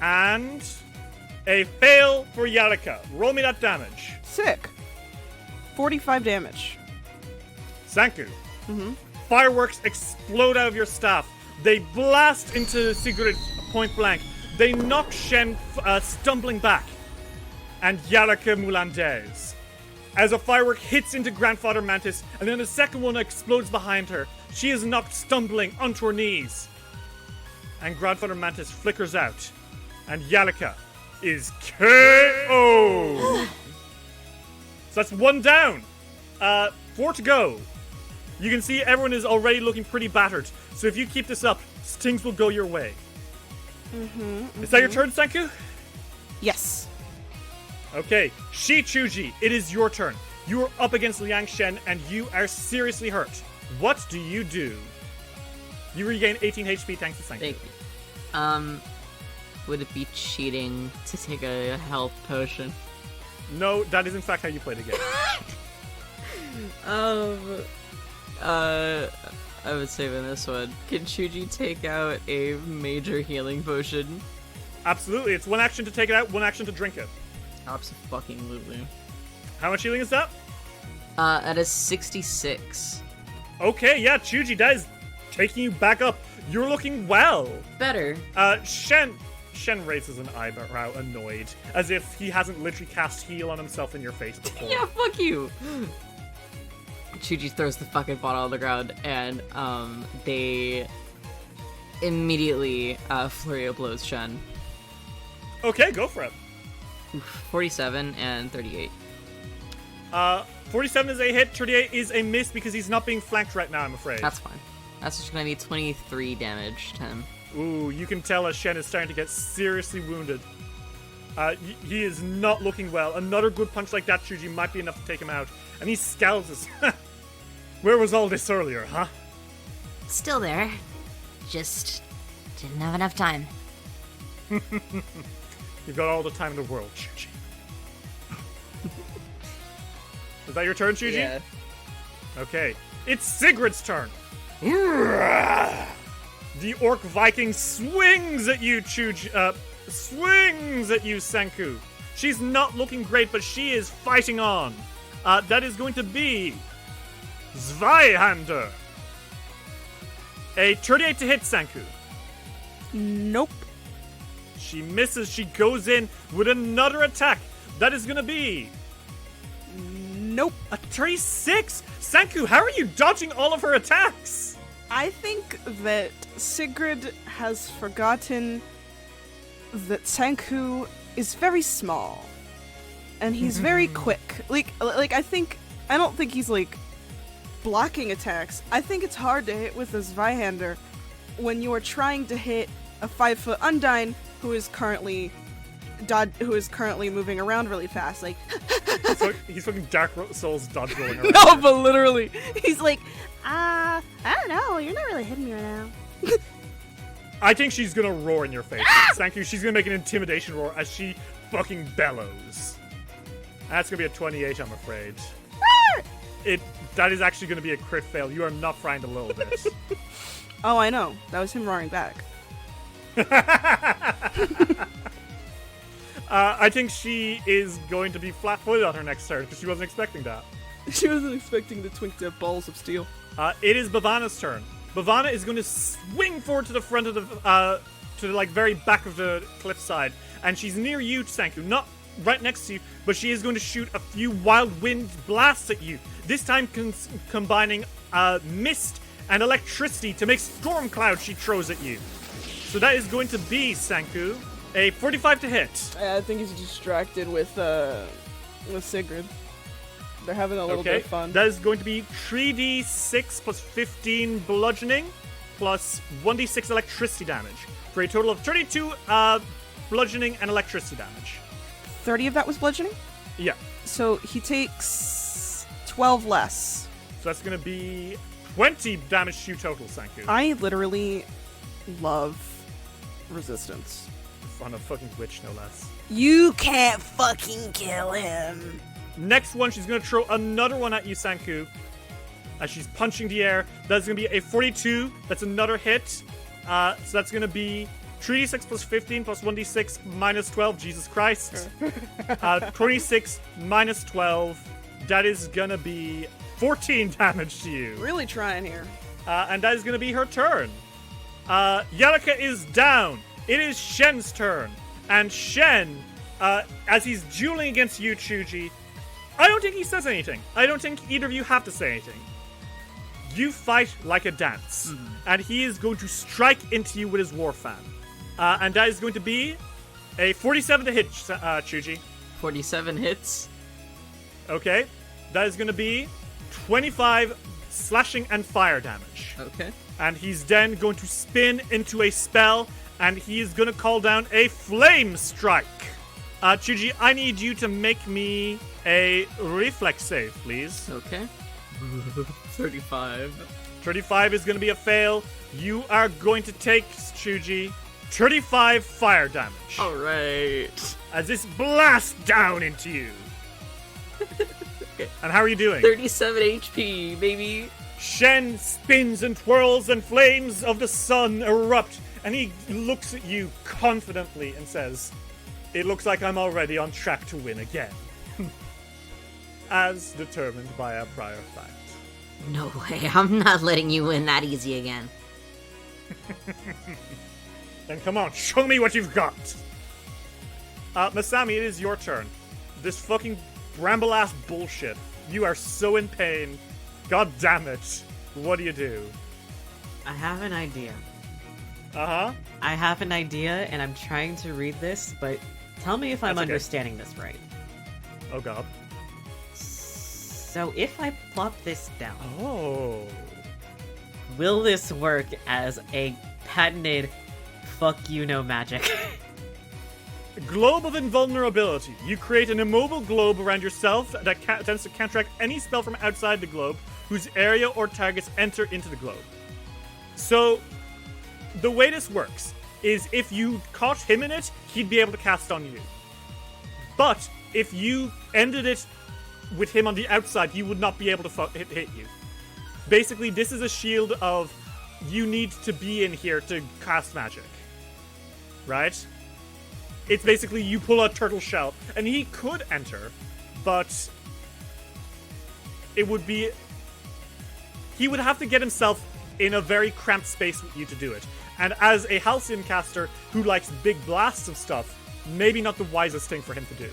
And a fail for Yalaka. Roll me that damage. Sick. 45 damage. Sanku. Fireworks explode out of your staff. They blast into Sigrid point blank. They knock Shen stumbling back. And Yalaka Mulandes. As a firework hits into Grandfather Mantis, and then the second one explodes behind her, she is knocked stumbling onto her knees. And Grandfather Mantis flickers out. And Yalaka is KO! So that's 1 down. 4 to go. You can see everyone is already looking pretty battered. So if you keep this up, things will go your way. Is that your turn, Sanku? Yes. Okay, Shichuji, it is your turn. You are up against Liang Shen and you are seriously hurt. What do you do? You regain 18 HP thanks to Sanku. Thank you. would it be cheating to take a health potion? No, that is in fact how you play the game. I would say in this one, can Chuji take out a major healing potion? Absolutely, it's one action to take it out, one action to drink it. Absolutely. How much healing is that? That is 66. Okay, yeah, Chuji, that is taking you back up. You're looking well. Better. Shen raises an eyebrow, annoyed, as if he hasn't literally cast heal on himself in your face before. Yeah, fuck you. Chuji throws the fucking bottle on the ground, and they immediately flurry of blows Shen. Okay, go for it. 47 and 38. 47 is a hit, 38 is a miss because he's not being flanked right now, I'm afraid. That's fine. That's just gonna be 23 damage to him. Ooh, you can tell as Shen is starting to get seriously wounded. He is not looking well. Another good punch like that, Chuji, might be enough to take him out. And he scowls us. Where was all this earlier, huh? Still there. Just didn't have enough time. You've got all the time in the world, Chuji. Is that your turn, Chuji? Yeah. Okay. It's Sigrid's turn. The Orc Viking swings at you, Chuji. Swings at you, Senku. She's not looking great, but she is fighting on. That is going to be Zweihander. A 38 to hit, Senku. Nope. She misses. She goes in with another attack. That is going to be Nope. a 36. Senku, how are you dodging all of her attacks? I think that Sigrid has forgotten that Senku is very small. And he's very quick. I don't think he's, blocking attacks. I think it's hard to hit with a Zweihander when you are trying to hit a 5-foot Undyne who is currently moving around really fast. He's fucking Dark Souls dodge rolling around. No, but literally. He's like, I don't know. You're not really hitting me right now. I think she's gonna roar in your face. Thank you. She's gonna make an intimidation roar as she fucking bellows. That's gonna be a 28, I'm afraid. That is actually gonna be a crit fail. You are not frightened a little bit. Oh, I know. That was him roaring back. I think she is going to be flat-footed on her next turn because she wasn't expecting that. She wasn't expecting the twink to have balls of steel. It is Bhavana's turn. Bhavana is going to swing forward to the front of the, very back of the cliffside, and she's near you, Sanku, not right next to you, but she is going to shoot a few wild wind blasts at you. This time combining mist and electricity to make storm clouds she throws at you. So that is going to be, Sanku, a 45 to hit. I think he's distracted with Sigrid. They're having a little bit of fun. That is going to be 3d6 plus 15 bludgeoning plus 1d6 electricity damage for a total of 32 bludgeoning and electricity damage. 30 of that was bludgeoning? Yeah. So he takes 12 less. So that's going to be 20 damage to you total, Sanku. I literally love resistance. On a fucking witch, no less. You can't fucking kill him. Next one, she's going to throw another one at you, Sanku. As she's punching the air. That's going to be a 42. That's another hit. So that's going to be 3d6 plus 15 plus 1d6 minus 12. Jesus Christ. 26 minus 12. That is going to be 14 damage to you. Really trying here. And that is going to be her turn. Yalaka is down. It is Shen's turn. And Shen, as he's dueling against you, Chuji, I don't think he says anything. I don't think either of you have to say anything. You fight like a dance. Mm-hmm. And he is going to strike into you with his war fan. And that is going to be a 47 to hit, Chuji. 47 hits. Okay. That is going to be 25 slashing and fire damage. Okay. And he's then going to spin into a spell, and he is going to call down a flame strike. Chuji, I need you to make me a reflex save, please. Okay. 35. 35 is going to be a fail. You are going to take, Chuji, 35 fire damage All right. as this blasts down into you. And how are you doing? 37 HP, baby. Shen spins and twirls and flames of the sun erupt, and he looks at you confidently and says, "It looks like I'm already on track to win again." As determined by our prior fact. No way, I'm not letting you win that easy again. Then come on, show me what you've got! Masami, it is your turn. This fucking bramble-ass bullshit. You are so in pain. God damn it. What do you do? I have an idea. Uh-huh. I have an idea, and I'm trying to read this, but tell me if I'm That's okay. understanding this right. Oh god. So if I plop this down, Oh. will this work as a patented fuck you no magic? Globe of Invulnerability. You create an immobile globe around yourself that attempts to counteract any spell from outside the globe whose area or targets enter into the globe. So, the way this works is if you caught him in it, he'd be able to cast on you. But if you ended it with him on the outside, he would not be able to hit you. Basically, this is a shield of you need to be in here to cast magic. Right? It's basically you pull a turtle shell, and he could enter, but it would be... He would have to get himself in a very cramped space with you to do it. And as a Halcyon caster who likes big blasts of stuff, maybe not the wisest thing for him to do.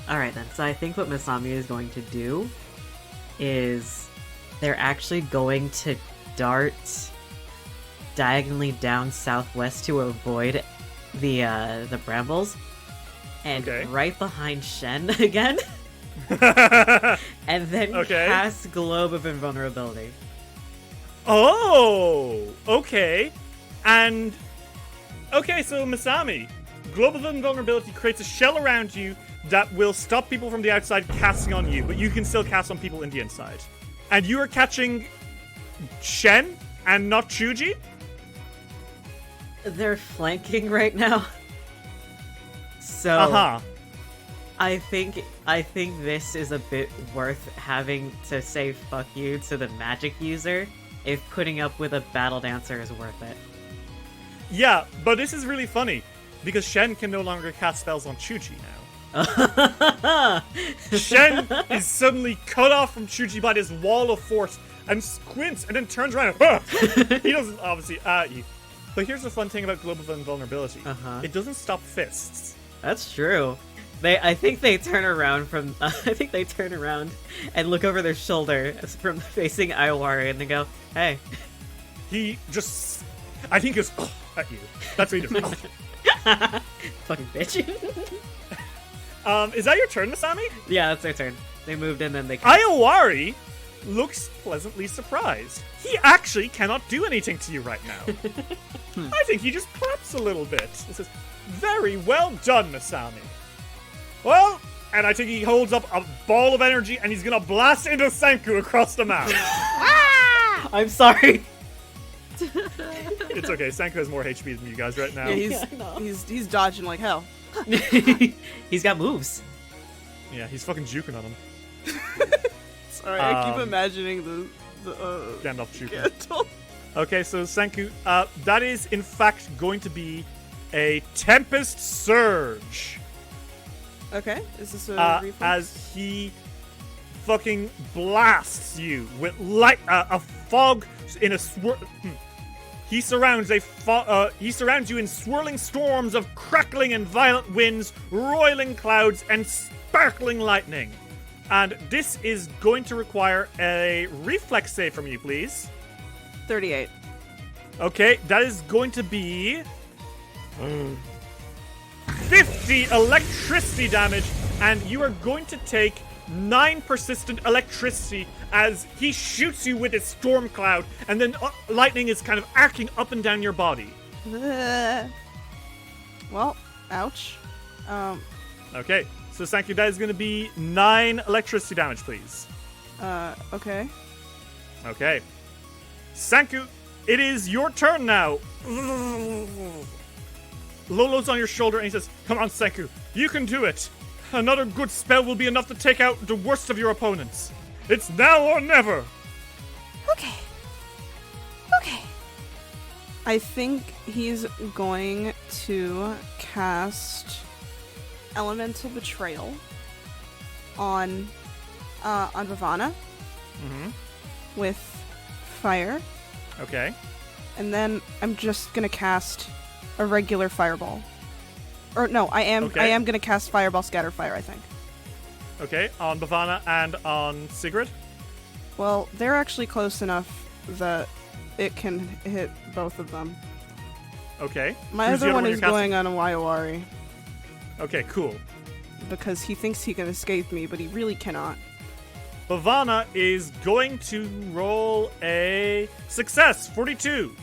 Alright then, so I think what Masami is going to do is they're actually going to dart diagonally down southwest to avoid the brambles, and Okay. right behind Shen again, and then Okay. cast Globe of Invulnerability. Oh! Okay. And... Okay, so Masami, Global Invulnerability creates a shell around you that will stop people from the outside casting on you, but you can still cast on people in the inside. And you are catching Shen and not Chuji? They're flanking right now, so Uh-huh. I think this is a bit worth having to say fuck you to the magic user if putting up with a battle dancer is worth it. Yeah, but this is really funny, because Shen can no longer cast spells on Chuji now. Shen is suddenly cut off from Chuji by this wall of force and squints and then turns around and he doesn't obviously at you. But here's the fun thing about Global Invulnerability. Uh-huh. It doesn't stop fists. That's true. I think they turn around and look over their shoulder from facing Iwari and they go, "Hey." He just... I think he goes at you. That's what he does. Fucking bitch. Is that your turn, Masami? Yeah, that's their turn. They moved in, then they... Iowari looks pleasantly surprised. He actually cannot do anything to you right now. I think he just claps a little bit. He says, "Very well done, Masami." Well, and I think he holds up a ball of energy and he's gonna blast into Sanku across the map. I'm sorry. It's okay, Sanku has more HP than you guys right now. Yeah, he's dodging like hell. He's got moves. Yeah, he's fucking juking on him. Sorry, I keep Um, imagining the Gandalf juking. Gandalf. Okay, so Sanku, that is in fact going to be a Tempest Surge. Okay, is this a reflex? As he fucking blasts you with a fog in a swirl. He surrounds you in swirling storms of crackling and violent winds, roiling clouds, and sparkling lightning. And this is going to require a reflex save from you, please. 38. Okay, that is going to be 50 electricity damage, and you are going to take 9 persistent electricity as he shoots you with his storm cloud, and then lightning is kind of arcing up and down your body. Well, ouch. Okay, so Sanku, that is going to be 9 electricity damage, please. Okay. Okay. Sanku, it is your turn now. Lolo's on your shoulder and he says, "Come on, Senku, you can do it. Another good spell will be enough to take out the worst of your opponents. It's now or never." Okay. Okay. I think he's going to cast Elemental Betrayal on Vivana with fire, Okay. and then I'm just gonna cast a regular fireball. Or no, I am Okay. gonna cast Fireball Scatter Fire, I think. Okay, on Bhavana and on Sigrid. Well, they're actually close enough that it can hit both of them. Okay. My Who's the other one you're is casting? going on a Waiowari Okay, cool. because he thinks he can escape me, but he really cannot. Bhavana is going to roll a success, 42.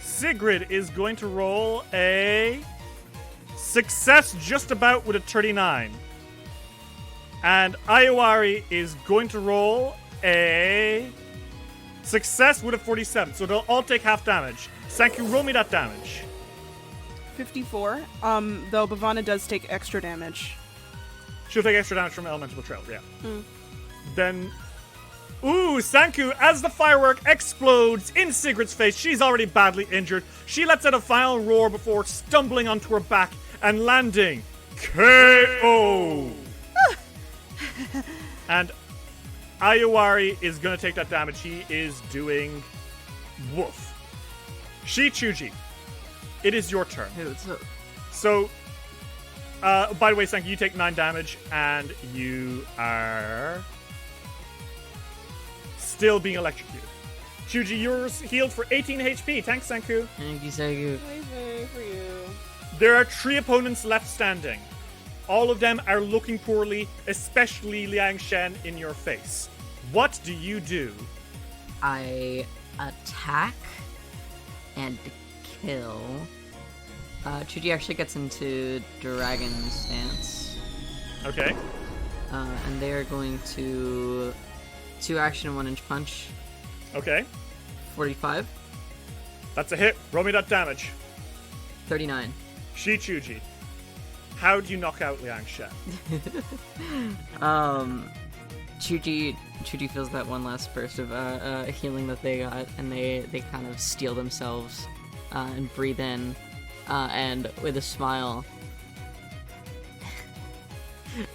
Sigrid is going to roll a success just about with a 39. And Iowari is going to roll a success with a 47. So they'll all take half damage. Sanku, roll me that damage. 54. Though Bhavana does take extra damage. She'll take extra damage from Elemental Betrayal, yeah. Then, Sanku, as the firework explodes in Sigrid's face, she's already badly injured. She lets out a final roar before stumbling onto her back and landing KO. And Ayawari is going to take that damage. He is doing woof. Shichuji, it is your turn. Hey, what's up? So, by the way, Sanku, you take 9 damage, and you are still being electrocuted. Chuji, you're healed for 18 HP. Thanks, Sanku. Thank you, Segu. Amazing for you. There are 3 opponents left standing. All of them are looking poorly, especially Liang Shen in your face. What do you do? I attack and kill. Chuji actually gets into Dragon Stance. Okay. And they are going to 2 action, 1 inch punch. Okay. 45, That's a hit. Roll me that damage. 39. Shichuji, how do you knock out Liang Shen? Chuji feels that one last burst of healing that they got, and they kind of steel themselves and breathe in, and with a smile,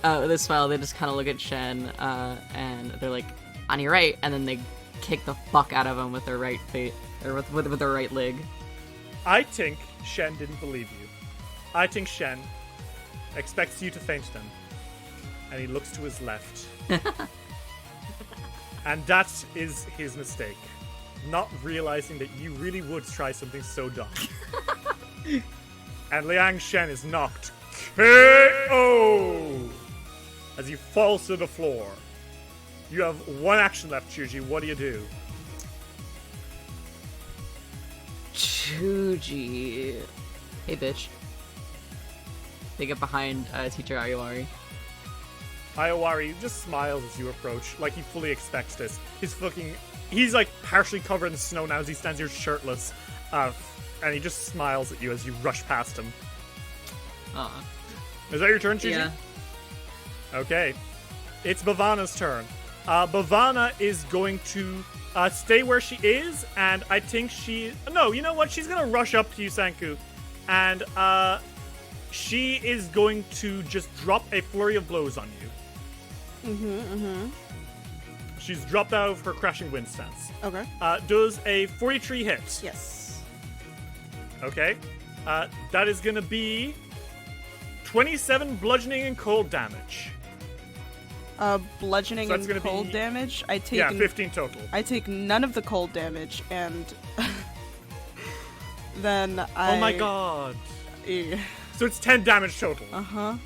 they just kind of look at Shen, and they're like, "On your right," and then they kick the fuck out of him with their right feet, or with their right leg. I think Shen didn't believe you. I think Shen expects you to feint him, and he looks to his left. And that is his mistake. Not realizing that you really would try something so dumb. And Liang Shen is knocked KO as he falls to the floor. You have 1 action left, Chuji. What do you do? Chuji. Hey, bitch. They get behind Teacher Ayawari. Iowari just smiles as you approach, like he fully expects this. He's like partially covered in snow now as he stands here shirtless, and he just smiles at you as you rush past him. Aw. Is that your turn, Chuji? Yeah. Okay. It's Bhavana's turn. Bhavana is going to stay where she is, and I think no, you know what? She's going to rush up to you, Sanku, and she is going to just drop a flurry of blows on you. She's dropped out of her crashing wind stance. Okay. Does a 43 hit? Yes. Okay. That is going to be 27 bludgeoning and cold damage. Bludgeoning So that's and gonna cold be- damage. I take Yeah, 15 total. I take none of the cold damage, and then I. Oh my god. Eh. So it's 10 damage total. Uh-huh.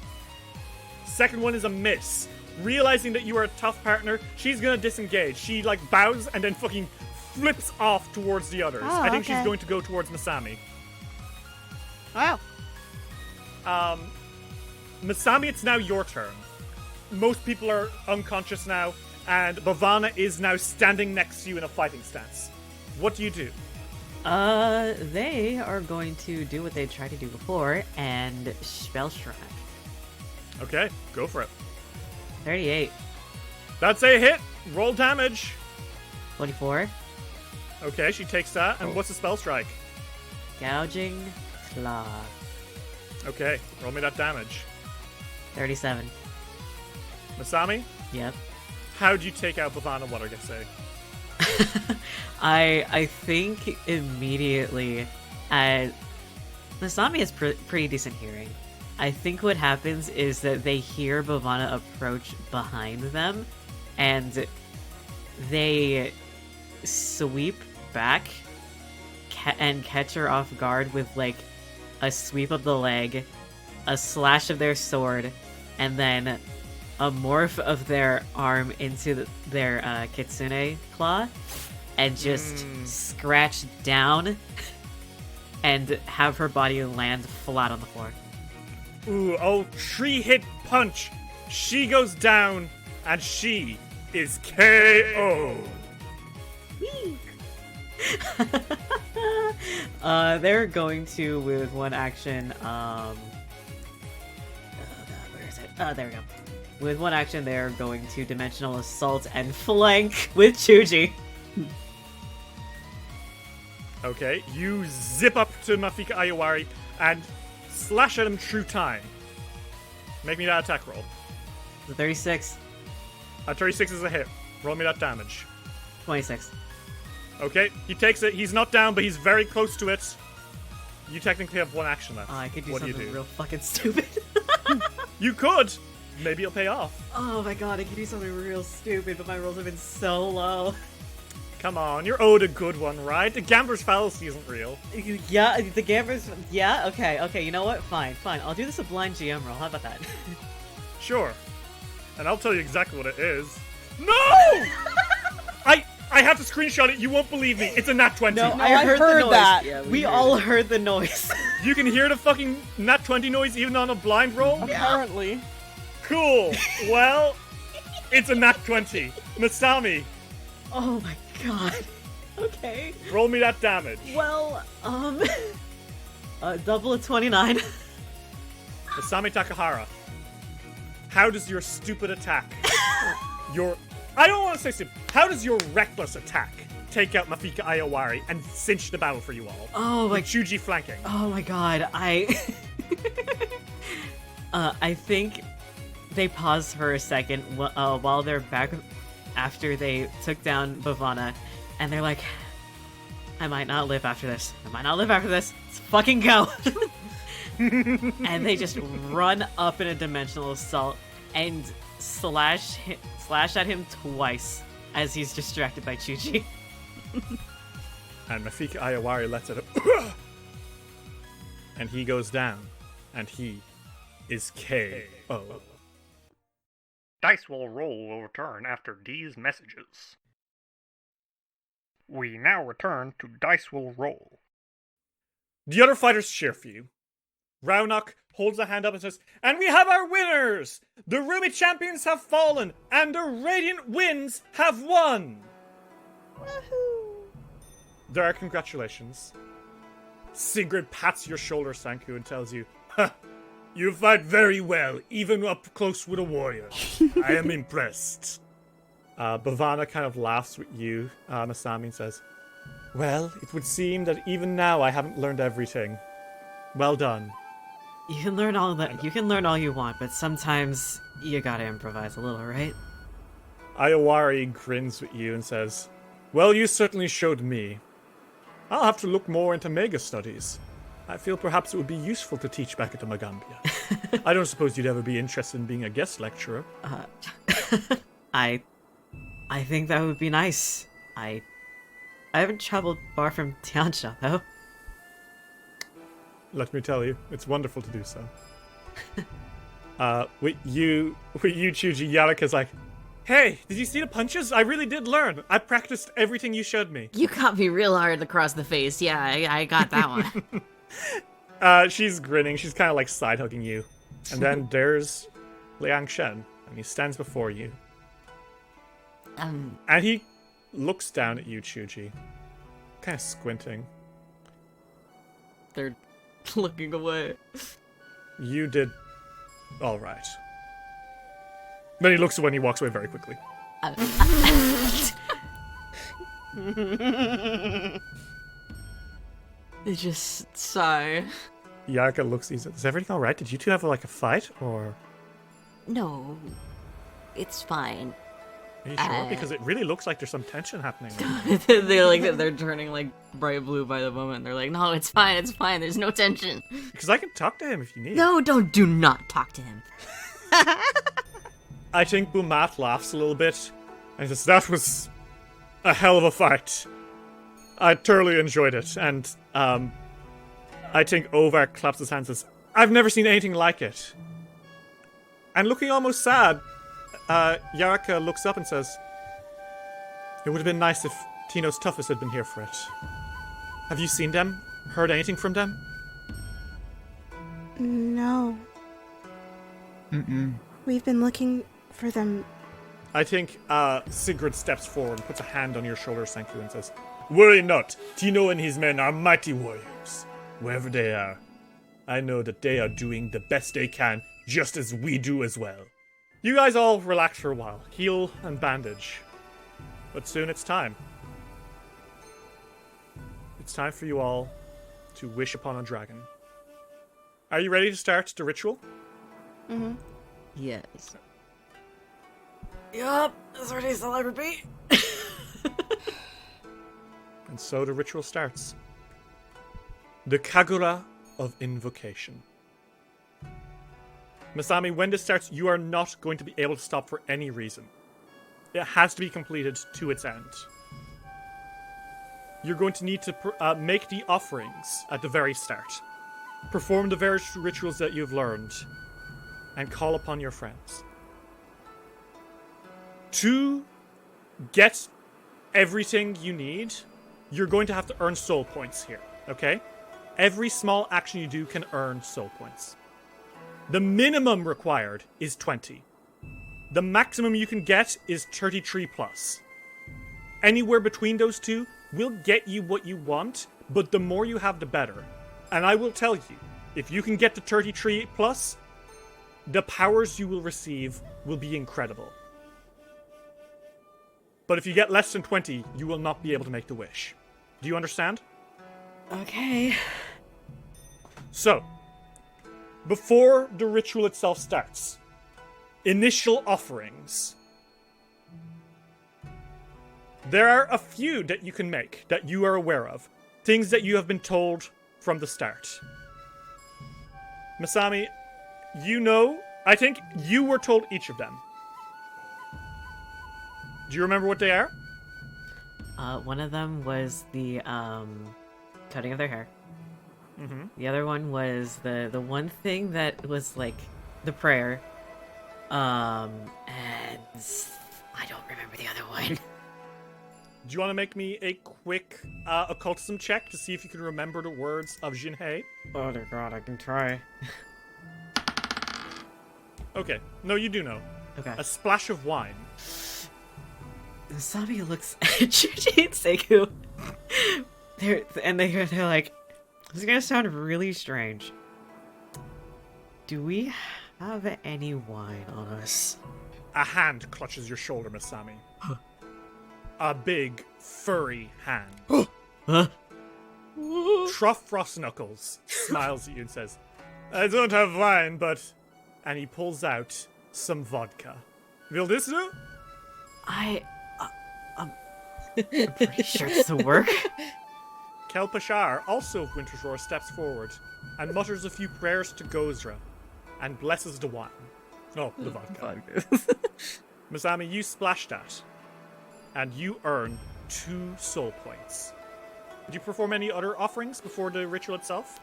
Second one is a miss. Realizing that you are a tough partner, she's gonna disengage. She like bows and then fucking flips off towards the others. Oh, I think she's okay. going to go towards Masami. Wow. Masami, it's now your turn. Most people are unconscious now, and Bhavana is now standing next to you in a fighting stance. What do you do? They are going to do what they tried to do before and spell strike. Okay, go for it. 38, That's a hit. Roll damage. 24, Okay, she takes that. And what's the spell strike? gouging claw, Okay, roll me that damage. 37. Masami, Yep. how'd you take out Bavana Watergase? I think immediately, Masami has pretty decent hearing. I think what happens is that they hear Bavana approach behind them, and they sweep back and catch her off guard with like a sweep of the leg, a slash of their sword, and then a morph of their arm into their kitsune claw, and just scratch down and have her body land flat on the floor. Ooh, oh, 3-hit punch. She goes down, and she is KO. They're going to, with one action, oh god, where is it? Oh, there we go. With one action, they're going to Dimensional Assault and flank with Chuji. Okay, you zip up to Mafika Ayawari and slash at him through time. Make me that attack roll. The 36, A 36 is a hit. Roll me that damage. 26. Okay, he takes it. He's not down, but he's very close to it. You technically have one action left. Oh, I could do What do you something do? real fucking stupid. You could! Maybe it'll pay off. Oh my god, I could do something real stupid, but my rolls have been so low. Come on, you're owed a good one, right? The gambler's fallacy isn't real. Yeah, the gamblers. Yeah, okay, you know what? Fine. I'll do this a blind GM roll. How about that? Sure. And I'll tell you exactly what it is. No! I have to screenshot it. You won't believe me. It's a nat 20. I heard the noise. That. Yeah, we all heard the noise. You can hear the fucking nat 20 noise even on a blind roll? Apparently. Cool. Well, it's a nat 20. Masami, Oh my god. Okay. roll me that damage. Well, double of 29. Masami Takahara, how does your stupid attack, I don't want to say stupid, how does your reckless attack take out Mafika Ayawari and cinch the battle for you all? Oh my. With Chuji flanking. Oh my god. I think they paused for a second while they're back after they took down Bavana, and they're like, I might not live after this. Let's fucking go. And they just run up in a dimensional assault and slash at him twice as he's distracted by Chuji. And Mafika Ayawari lets it and he goes down, and he is KO. Dice Roll will return after these messages. We now return to Dice Roll. The other fighters cheer for you. Raunok holds a hand up and says, and we have our winners! The Ruby champions have fallen, and the Radiant Winds have won! Woohoo! There are congratulations. Sigrid pats your shoulder, Sanku, and tells you, ha! You fight very well, even up close with a warrior. I am impressed. Bhavana kind of laughs with you, Masami, and says, well, it would seem that even now I haven't learned everything. Well done. You can learn all that. You can learn all you want, but sometimes you gotta improvise a little, right? Ayawari grins with you and says, well, you certainly showed me. I'll have to look more into mega studies. I feel perhaps it would be useful to teach back at the Magambia. I don't suppose you'd ever be interested in being a guest lecturer. I think that would be nice. I haven't traveled far from Tianxia, though. Let me tell you, it's wonderful to do so. With you, Chuji, Yarika's like, hey, did you see the punches? I really did learn. I practiced everything you showed me. You got me real hard across the face. Yeah, I got that one. She's grinning. She's kind of like side-hugging you. And then there's Liang Shen, and he stands before you. And he looks down at you, Chuji, kind of squinting. they're looking away. You did all right. Then he looks away and he walks away very quickly. They just sigh. Yarka looks. He says, "Is everything all right? Did you two have like a fight, or No, it's fine. are you sure? Because it really looks like there's some tension happening." they're turning like bright blue by the moment. They're like, no, it's fine. There's no tension. Because I can talk to him if you need. No, do not talk to him. I think Bumat laughs a little bit and says, "That was a hell of a fight. I thoroughly enjoyed it." And I think Ovar claps his hands and says, "I've never seen anything like it." And looking almost sad, Yarka looks up and says, "It would have been nice if Tino's toughest had been here for it. Have you seen them? Heard anything from them?" No. We've been looking for them. I think Sigrid steps forward and puts a hand on your shoulder, thank you, and says, "Worry not. Tino and his men are mighty warriors. Wherever they are, I know that they are doing the best they can, just as we do as well." You guys all relax for a while, heal and bandage. But soon it's time. It's time for you all to wish upon a dragon. Are you ready to start the ritual? Yes. Yup, as ready as I'll ever be. And so the ritual starts. The Kagura of Invocation. Masami, when this starts, you are not going to be able to stop for any reason. It has to be completed to its end. You're going to need to make the offerings at the very start. Perform the various rituals that you've learned. And call upon your friends. To get everything you need, you're going to have to earn soul points here, okay? Every small action you do can earn soul points. The minimum required is 20. The maximum you can get is 33 plus. Anywhere between those two will get you what you want, but the more you have, the better. And I will tell you, if you can get to 33 plus, the powers you will receive will be incredible. But if you get less than 20, you will not be able to make the wish. Do you understand? Okay. So, before the ritual itself starts, initial offerings. There are a few that you can make that you are aware of. Things that you have been told from the start. Masami, you know, I think you were told each of them. Do you remember what they are? One of them was the cutting of their hair. Mm-hmm. The other one was the one thing that was like the prayer. And I don't remember the other one. Do you want to make me a quick occultism check to see if you can remember the words of Jinhei? Oh dear God, I can try. Okay, no, you do know. Okay. A splash of wine. Sabi looks at Chuji and Seiku. They're like, this is gonna sound really strange. Do we have any wine on us? A hand clutches your shoulder, Masami. A big, furry hand. Huh? Truff Frost Knuckles smiles at you and says, "I don't have wine, but..." And he pulls out some vodka. Will this do? I'm pretty sure this will work. Kelpashar, also of Winter's Roar, steps forward and mutters a few prayers to Gozra and blesses the wine. No, the vodka. Masami, you splash that, and you earn 2 soul points. Did you perform any other offerings before the ritual itself?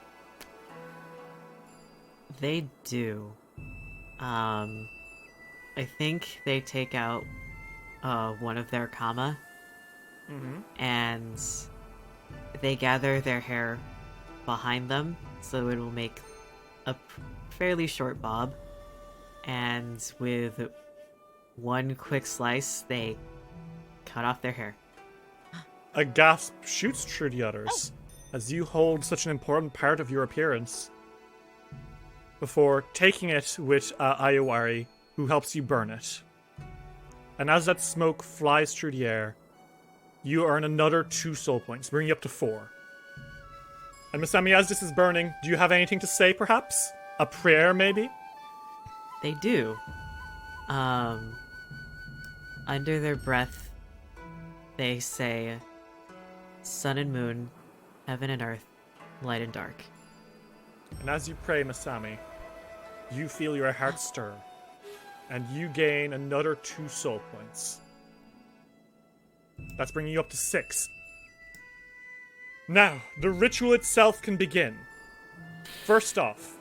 They do. I think they take out one of their kama, and they gather their hair behind them, so it will make a fairly short bob, and with one quick slice, they cut off their hair. A gasp shoots through the others. as you hold such an important part of your appearance before taking it with Ayawari, who helps you burn it. And as that smoke flies through the air, you earn another 2 soul points, bringing you up to 4. And Masami, as this is burning, do you have anything to say, perhaps? A prayer, maybe? They do. Under their breath, they say, sun and moon, heaven and earth, light and dark. And as you pray, Masami, you feel your heart stir, and you gain another 2 soul points. That's bringing you up to 6. Now, the ritual itself can begin. First off,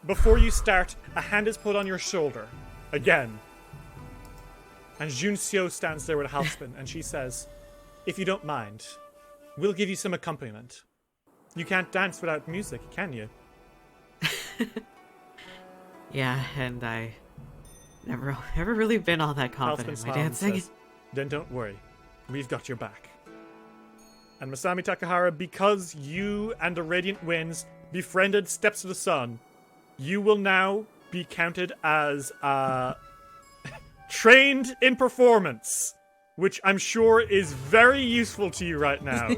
before you start, a hand is put on your shoulder. Again. And Junseo stands there with a half-spin, and she says, if you don't mind, we'll give you some accompaniment. You can't dance without music, can you? Yeah, and I never really been all that confident in my dancing. Says, then don't worry. We've got your back. And Masami Takahara, because you and the Radiant Winds befriended Steps of the Sun, you will now be counted as trained in performance, which I'm sure is very useful to you right now.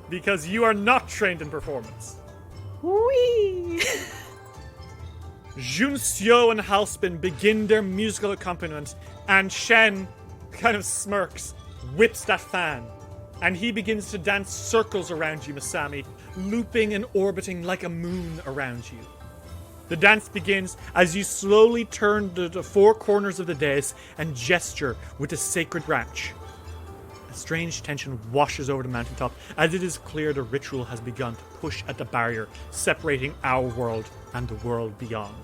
Because you are not trained in performance. Whee! Junseo and Halspin begin their musical accompaniment, and Shen kind of smirks, whips that fan, and he begins to dance circles around you, Masami, looping and orbiting like a moon around you. The dance begins as you slowly turn the 4 corners of the dais and gesture with the sacred branch. A strange tension washes over the mountaintop as it is clear the ritual has begun to push at the barrier separating our world and the world beyond.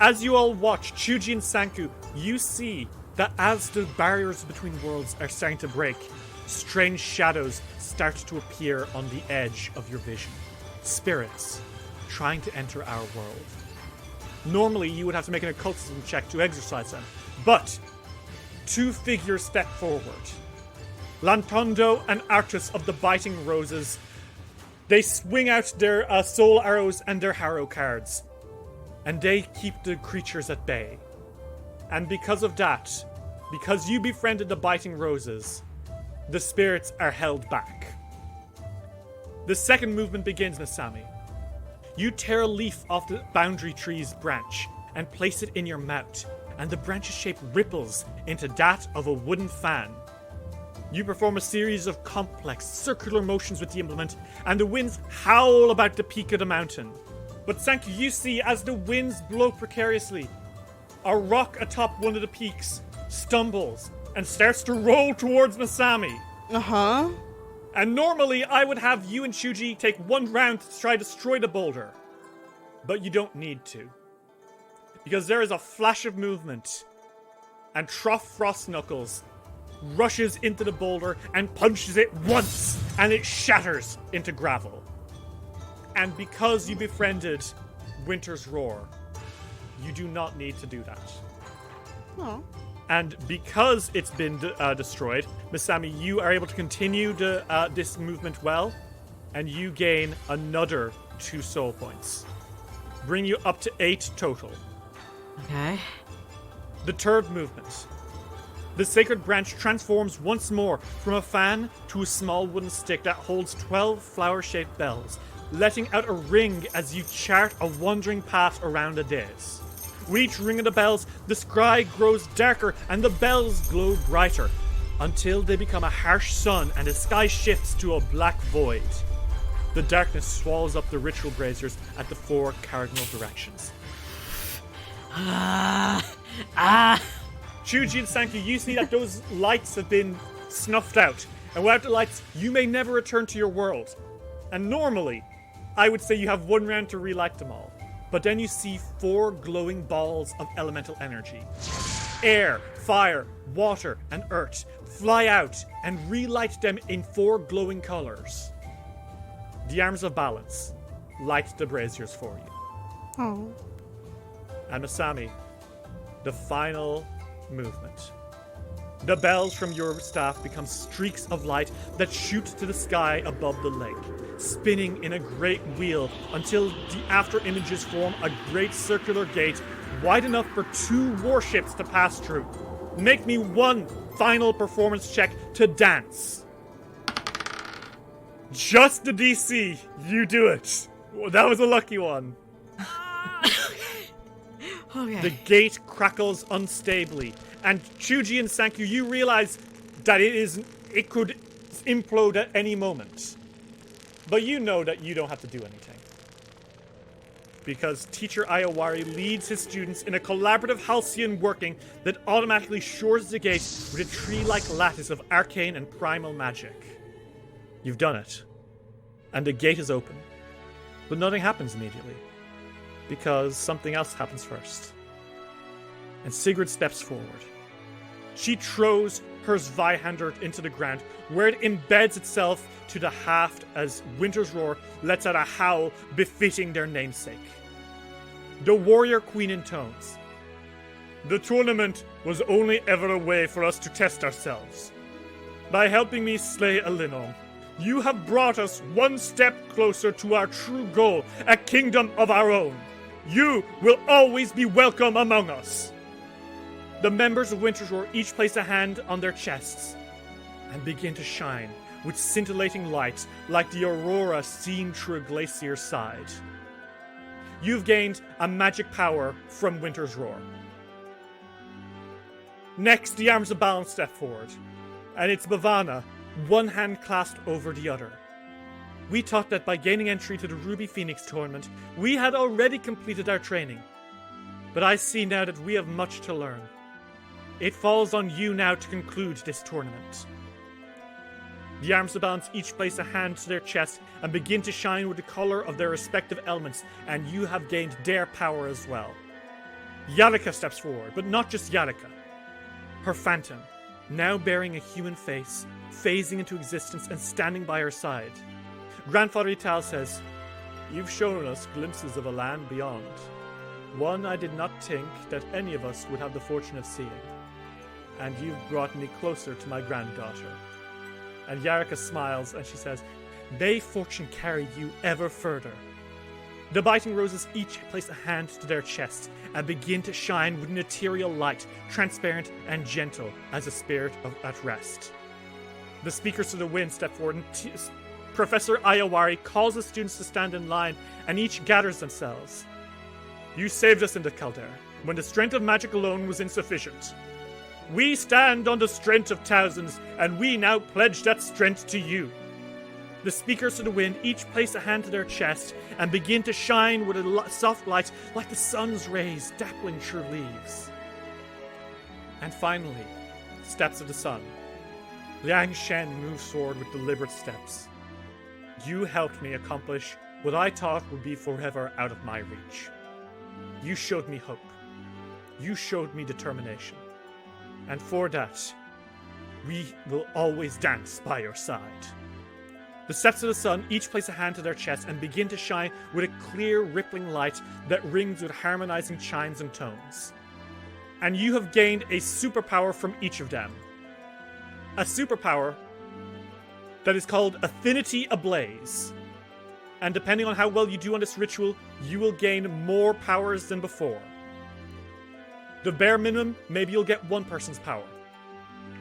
As you all watch Chuji and Sanku, you see that as the barriers between worlds are starting to break, strange shadows start to appear on the edge of your vision. Spirits trying to enter our world. Normally, you would have to make an occultism check to exorcise them, but 2 figures step forward. Lantondo and Arctus of the Biting Roses. They swing out their soul arrows and their harrow cards, and they keep the creatures at bay. And because of that, because you befriended the Biting Roses, the spirits are held back. The second movement begins, Masami. You tear a leaf off the boundary tree's branch and place it in your mouth, and the branch's shape ripples into that of a wooden fan. You perform a series of complex circular motions with the implement, and the winds howl about the peak of the mountain. But Sanku, you see, as the winds blow precariously, a rock atop one of the peaks stumbles and starts to roll towards Masami. Uh-huh. And normally I would have you and Chuji take 1 round to try to destroy the boulder. But you don't need to. Because there is a flash of movement, and Trough Frost Knuckles rushes into the boulder and punches it once, and it shatters into gravel. And because you befriended Winter's Roar, you do not need to do that. Oh. And because it's been destroyed, Masami, you are able to continue this movement well, and you gain another 2 soul points. Bring you up to 8 total. Okay. The third movement. The sacred branch transforms once more from a fan to a small wooden stick that holds 12 flower-shaped bells, letting out a ring as you chart a wandering path around the dais. With each ring of the bells, the sky grows darker and the bells glow brighter, until they become a harsh sun and the sky shifts to a black void. The darkness swallows up the ritual braziers at the 4 cardinal directions. Chuji and Sanku, you see that those lights have been snuffed out, and without the lights, you may never return to your world. And normally, I would say you have 1 round to relight them all. But then you see 4 glowing balls of elemental energy. Air, fire, water, and earth fly out and relight them in 4 glowing colors. The arms of balance light the braziers for you. Oh. And Masami, the final movement. The bells from your staff become streaks of light that shoot to the sky above the lake, spinning in a great wheel until the after images form a great circular gate wide enough for 2 warships to pass through. Make me one final performance check to dance. Just the DC. You do it. Well, that was a lucky one. Okay. The gate crackles unstably, and Chuji and Sankyu, you realize that it could implode at any moment. But you know that you don't have to do anything. Because teacher Ayawari leads his students in a collaborative halcyon working that automatically shores the gate with a tree-like lattice of arcane and primal magic. You've done it. And the gate is open. But nothing happens immediately. Because something else happens first. And Sigrid steps forward. She throws her Zweihander into the ground, where it embeds itself to the haft as Winter's Roar lets out a howl befitting their namesake. The warrior queen intones. The tournament was only ever a way for us to test ourselves. By helping me slay Alinon, you have brought us one step closer to our true goal, a kingdom of our own. You will always be welcome among us. The members of Winter's Roar each place a hand on their chests and begin to shine with scintillating light like the aurora seen through a glacier's side. You've gained a magic power from Winter's Roar. Next, the arms of balance step forward, and it's Bhavana, one hand clasped over the other. We thought that by gaining entry to the Ruby Phoenix tournament, we had already completed our training. But I see now that we have much to learn. It falls on you now to conclude this tournament. The arms of balance each place a hand to their chest and begin to shine with the color of their respective elements, and you have gained their power as well. Yarika steps forward, but not just Yarika. Her phantom, now bearing a human face, phasing into existence and standing by her side. Grandfather Ital says, "You've shown us glimpses of a land beyond. One I did not think that any of us would have the fortune of seeing. And you've brought me closer to my granddaughter." And Yarika smiles and she says, "May fortune carry you ever further." The biting roses each place a hand to their chests and begin to shine with an ethereal light, transparent and gentle as a spirit at rest. The speakers to the wind step forward and Professor Ayawari calls the students to stand in line, and each gathers themselves. "You saved us in the Caldera, when the strength of magic alone was insufficient. We stand on the strength of thousands, and we now pledge that strength to you." The speakers to the wind each place a hand to their chest and begin to shine with a soft light like the sun's rays dappling through leaves. And finally, steps of the sun. Liang Shen moves forward with deliberate steps. "You helped me accomplish what I thought would be forever out of my reach. You showed me hope. You showed me determination. And for that, we will always dance by your side." The steps of the sun each place a hand to their chest and begin to shine with a clear, rippling light that rings with harmonizing chimes and tones. And you have gained a superpower from each of them. A superpower that is called Affinity Ablaze. And depending on how well you do on this ritual, you will gain more powers than before. The bare minimum, maybe you'll get one person's power.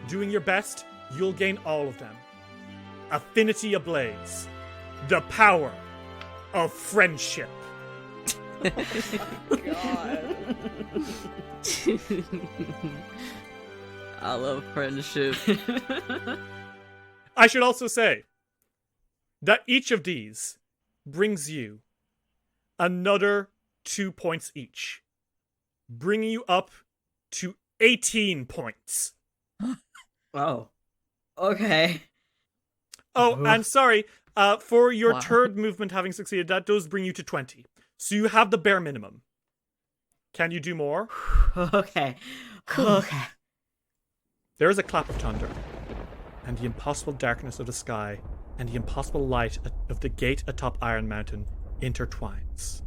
Doing your best, you'll gain all of them. Affinity Ablaze. The power of friendship. God. I love friendship. I should also say that each of these brings you another 2 points each, bringing you up to 18 points. Oh. Okay. Oh, and sorry, for your Wow. third movement having succeeded, that does bring you to 20. So you have the bare minimum. Can you do more? Okay. Okay. There is a clap of thunder, and the impossible darkness of the sky and the impossible light of the gate atop Iron Mountain intertwines.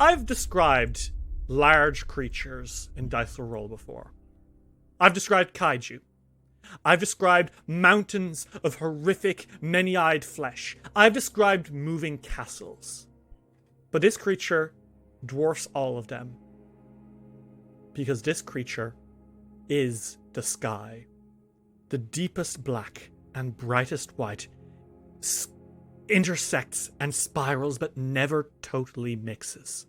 I've described large creatures in Dice Will Roll before. I've described kaiju. I've described mountains of horrific, many-eyed flesh. I've described moving castles. But this creature dwarfs all of them. Because this creature is the sky. The deepest black and brightest white intersects and spirals but never totally mixes.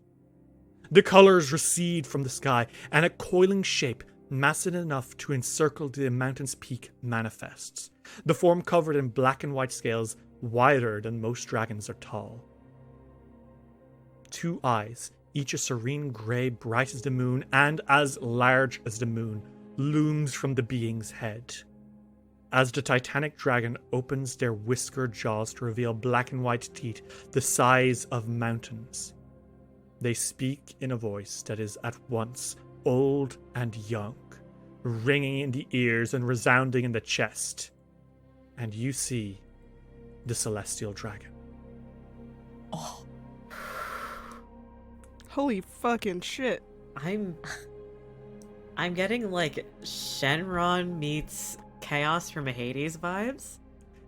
The colors recede from the sky, and a coiling shape massive enough to encircle the mountain's peak manifests. The form covered in black and white scales, wider than most dragons are tall. 2 eyes, each a serene grey bright as the moon and as large as the moon, looms from the being's head. As the titanic dragon opens their whiskered jaws to reveal black and white teeth the size of mountains, they speak in a voice that is at once old and young, ringing in the ears and resounding in the chest. And you see the celestial dragon. Oh, Holy fucking shit. I'm getting like Shenron meets Chaos from Hades vibes.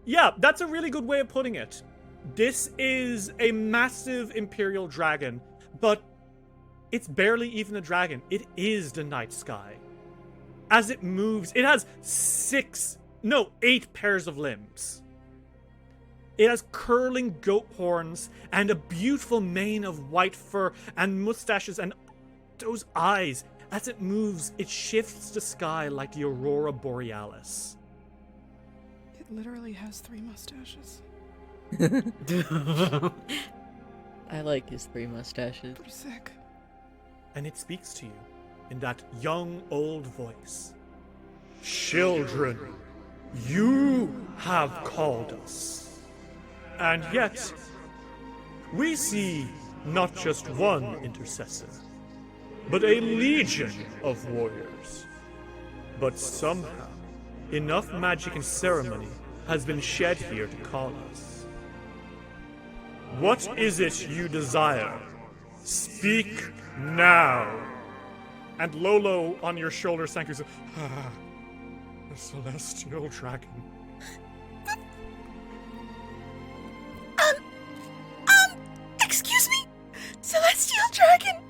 Yeah, that's a really good way of putting it. This is a massive imperial dragon, but it's barely even a dragon. It is the night sky. As it moves, it has 8 pairs of limbs. It has curling goat horns and a beautiful mane of white fur and mustaches and those eyes. As it moves, it shifts the sky like the aurora borealis. It literally has 3 mustaches. I like his 3 mustaches. Pretty sick. And it speaks to you in that young old voice. Children, you have called us. And yet, we see not just one intercessor, but a legion of warriors. But somehow, enough magic and ceremony has been shed here to call us. What is it you desire? Speak now. And Lolo on your shoulder sank and said, the celestial dragon. Excuse me? Celestial Dragon,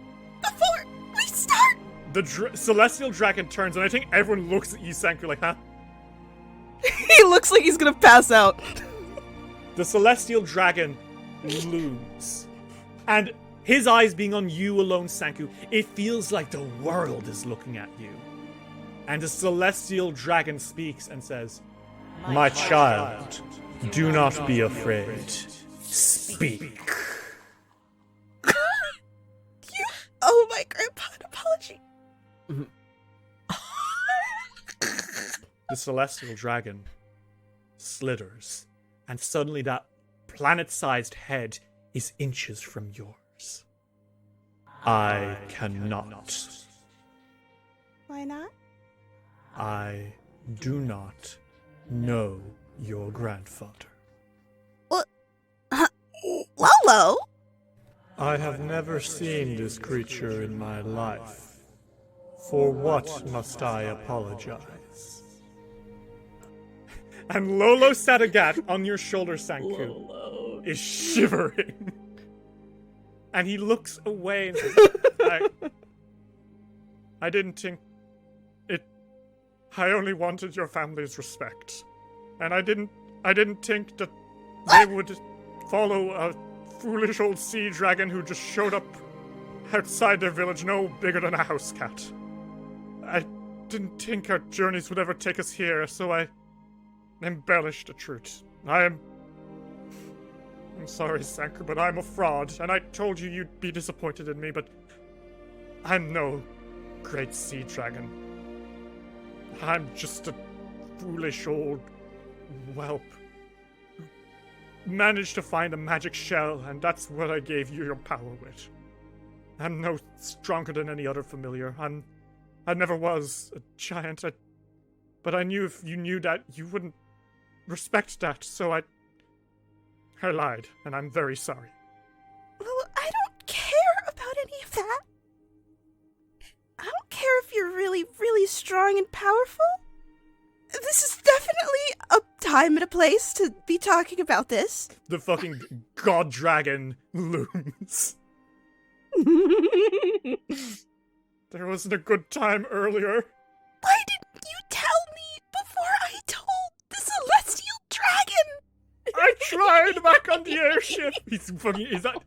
before we start! The celestial dragon turns, and I think everyone looks at you, Sanku, like, huh? He looks like he's gonna pass out. The celestial dragon looms. And his eyes being on you alone, Sanku, it feels like the world is looking at you. And the celestial dragon speaks and says, My child, do not be afraid. Speak. Oh, my grandpa, an apology. The celestial dragon slithers, and suddenly that planet-sized head is inches from yours. I cannot. Why not? I do not know your grandfather. Lolo? I have never seen this creature in my life. For what must I apologize? And Lolo Sadagat on your shoulder, Sanku, is shivering. And he looks away and says, I didn't think it. I only wanted your family's respect. And I didn't think that they would follow a foolish old sea dragon who just showed up outside their village, no bigger than a house cat. I didn't think our journeys would ever take us here, so I embellished the truth. I'm sorry, Sanku, but I'm a fraud, and I told you you'd be disappointed in me, but I'm no great sea dragon. I'm just a foolish old whelp. Managed to find a magic shell, and that's what I gave you your power with. I'm no stronger than any other familiar. I never was a giant, but I knew if you knew that, you wouldn't respect that, so I lied, and I'm very sorry. Well, I don't care about any of that. I don't care if you're really really, really strong and powerful? This is definitely a time and a place to be talking about this. The fucking god dragon looms. There wasn't a good time earlier. Why didn't you tell me before I told the celestial dragon? I tried back on the airship. His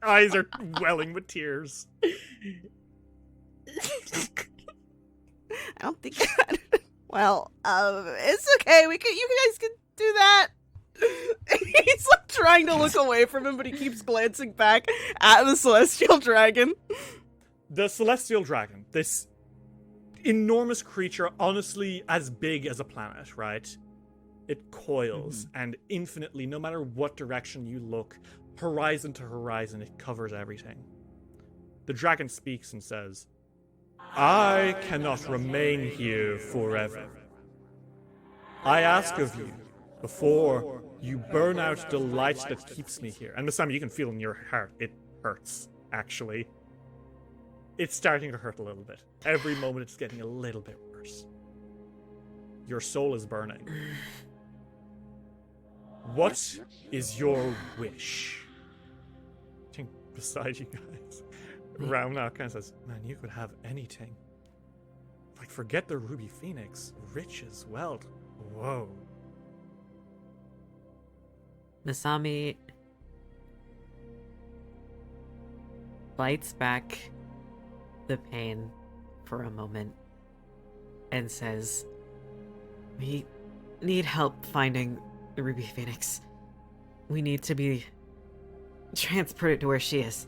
eyes are welling with tears. I don't think. Well, it's okay. You guys can do that. He's like trying to look away from him, but he keeps glancing back at the celestial dragon. The celestial dragon, this enormous creature, honestly as big as a planet, right? It coils, and infinitely, no matter what direction you look, horizon to horizon, it covers everything. The dragon speaks and says, I cannot remain here forever. I ask of you, before you burn out the light that keeps me here. And Masami, you can feel in your heart, it hurts, actually. It's starting to hurt a little bit. Every moment it's getting a little bit worse. Your soul is burning. What is your wish? I think beside you guys, Rauna kind of says, man, you could have anything. Like, forget the Ruby Phoenix. Riches, wealth. Whoa. Masami bites back the pain for a moment and says, we need help finding the Ruby Phoenix. We need to be transported to where she is.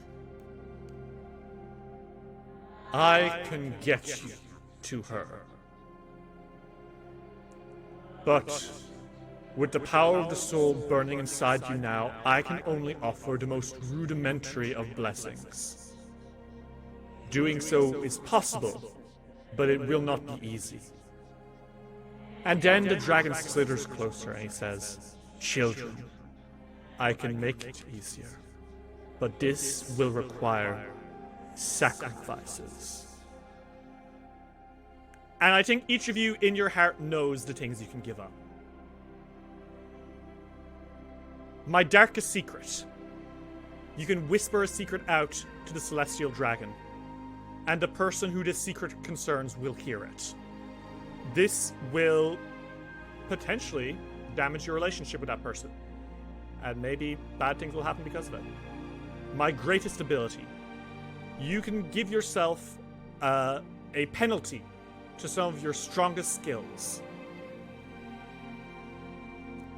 I can get you to her. But with the power of the soul burning inside you now, I can only offer the most rudimentary of blessings. Doing so is possible, but it will not be easy. And then the dragon slithers closer and he says, children, I can make it easier, but this will require sacrifices. And I think each of you in your heart knows the things you can give up. My darkest secret. You can whisper a secret out to the celestial dragon, and the person who this secret concerns will hear it. This will potentially damage your relationship with that person, and maybe bad things will happen because of it. My greatest ability. You can give yourself a penalty to some of your strongest skills.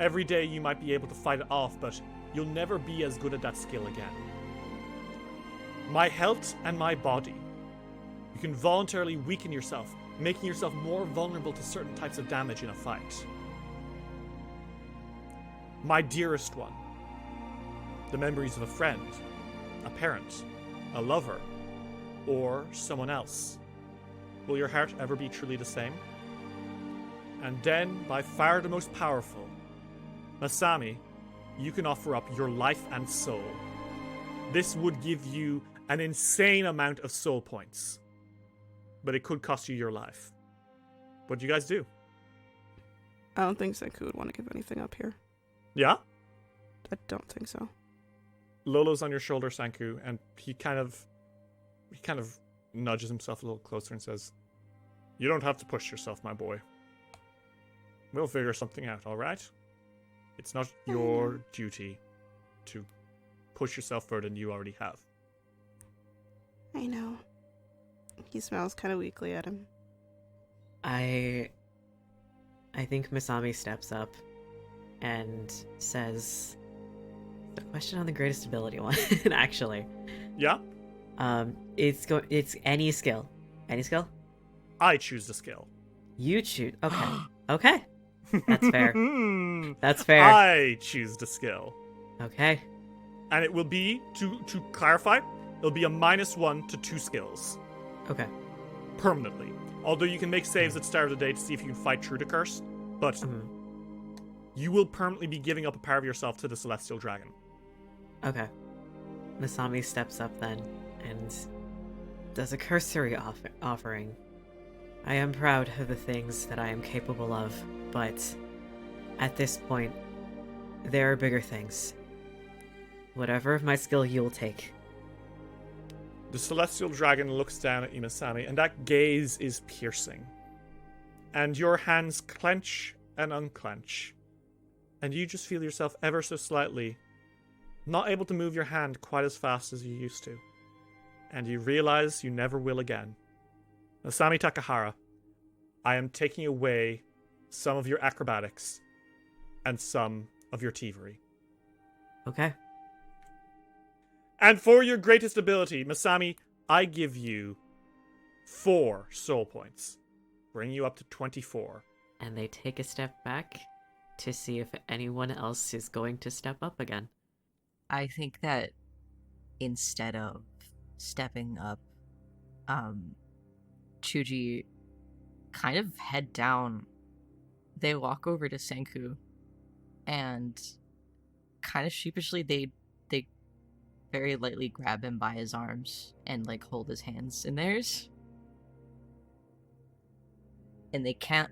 Every day you might be able to fight it off, but you'll never be as good at that skill again. My health and my body. You can voluntarily weaken yourself, making yourself more vulnerable to certain types of damage in a fight. My dearest one. The memories of a friend, a parent, a lover, or someone else. Will your heart ever be truly the same? And then, by far the most powerful, Masami, you can offer up your life and soul. This would give you an insane amount of soul points, but it could cost you your life. What do you guys do? I don't think Senku would want to give anything up here. Yeah? I don't think so. Lolo's on your shoulder, Senku, and he kind of nudges himself a little closer and says, you don't have to push yourself, my boy. We'll figure something out, alright? It's not your duty to push yourself further than you already have. I know. He smiles kind of weakly at him. I think Masami steps up and says, the question on the greatest ability one, actually. Yeah? It's any skill. Any skill? I choose the skill. You choose. Okay. Okay. That's fair. That's fair. I choose the skill. Okay. And it will be, to clarify, it'll be a -1 to 2 skills. Okay. Permanently. Although you can make saves at the start of the day to see if you can fight through the curse, but you will permanently be giving up a part of yourself to the celestial dragon. Okay. Masami steps up then and does a cursory offering I am proud of the things that I am capable of, but at this point, there are bigger things. Whatever of my skill you will take. The celestial dragon looks down at you, Masami, and that gaze is piercing. And your hands clench and unclench. And you just feel yourself ever so slightly not able to move your hand quite as fast as you used to. And you realize you never will again. Masami Takahara, I am taking away some of your acrobatics and some of your thievery. Okay. And for your greatest ability, Masami, I give you 4 soul points, bringing you up to 24. And they take a step back to see if anyone else is going to step up again. I think that instead of stepping up, Chuji kind of head down. They walk over to Senku and kind of sheepishly they very lightly grab him by his arms and like hold his hands in theirs. And they can't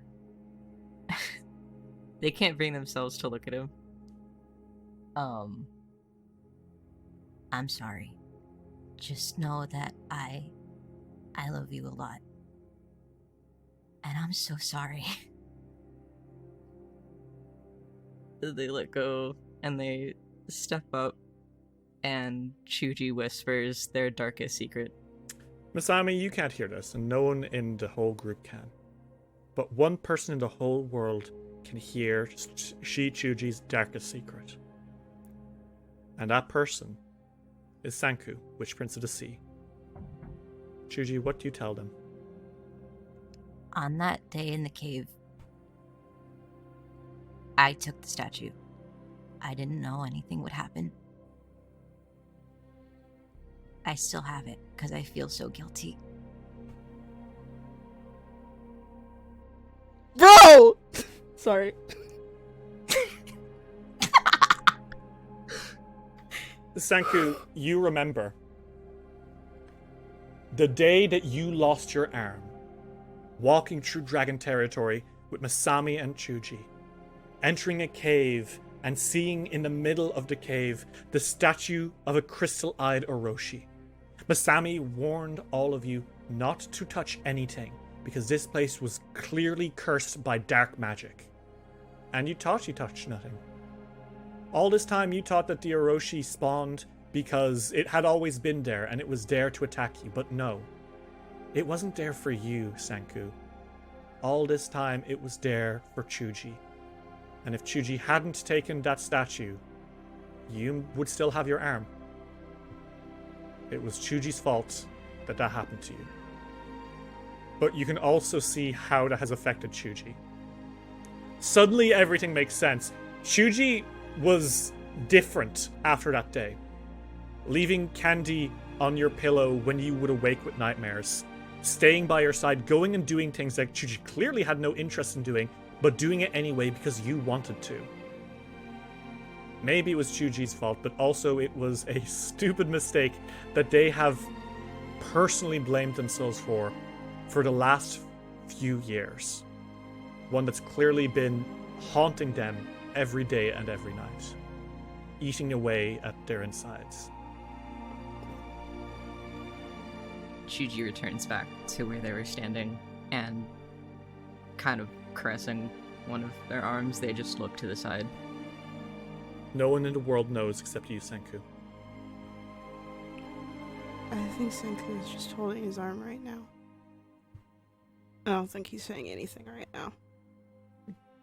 bring themselves to look at him. I'm sorry. Just know that I love you a lot. And I'm so sorry. They let go and they step up, and Chuji whispers their darkest secret. Masami, you can't hear this, and no one in the whole group can. But one person in the whole world can hear Chuji's darkest secret. And that person is Sanku, Witch Prince of the Sea. Chuji, what do you tell them? On that day in the cave, I took the statue. I didn't know anything would happen. I still have it because I feel so guilty. Bro! Sorry. Sanku, you remember the day that you lost your arm, walking through dragon territory with Masami and Chuji, entering a cave and seeing in the middle of the cave the statue of a crystal-eyed Orochi. Masami warned all of you not to touch anything because this place was clearly cursed by dark magic. And you thought you touched nothing. All this time you thought that the Orochi spawned because it had always been there and it was there to attack you, but no. It wasn't there for you, Sanku. All this time it was there for Chuji. And if Chuji hadn't taken that statue, you would still have your arm. It was Chuji's fault that that happened to you. But you can also see how that has affected Chuji. Suddenly everything makes sense. Chuji was different after that day. Leaving candy on your pillow when you would awake with nightmares. Staying by your side, going and doing things that Chuji clearly had no interest in doing, but doing it anyway because you wanted to. Maybe it was Chuji's fault, but also it was a stupid mistake that they have personally blamed themselves for the last few years. One that's clearly been haunting them every day and every night, eating away at their insides. Chuji returns back to where they were standing and kind of caressing one of their arms, they just look to the side. No one in the world knows except you, Senku. I think Senku is just holding his arm right now. I don't think he's saying anything right now.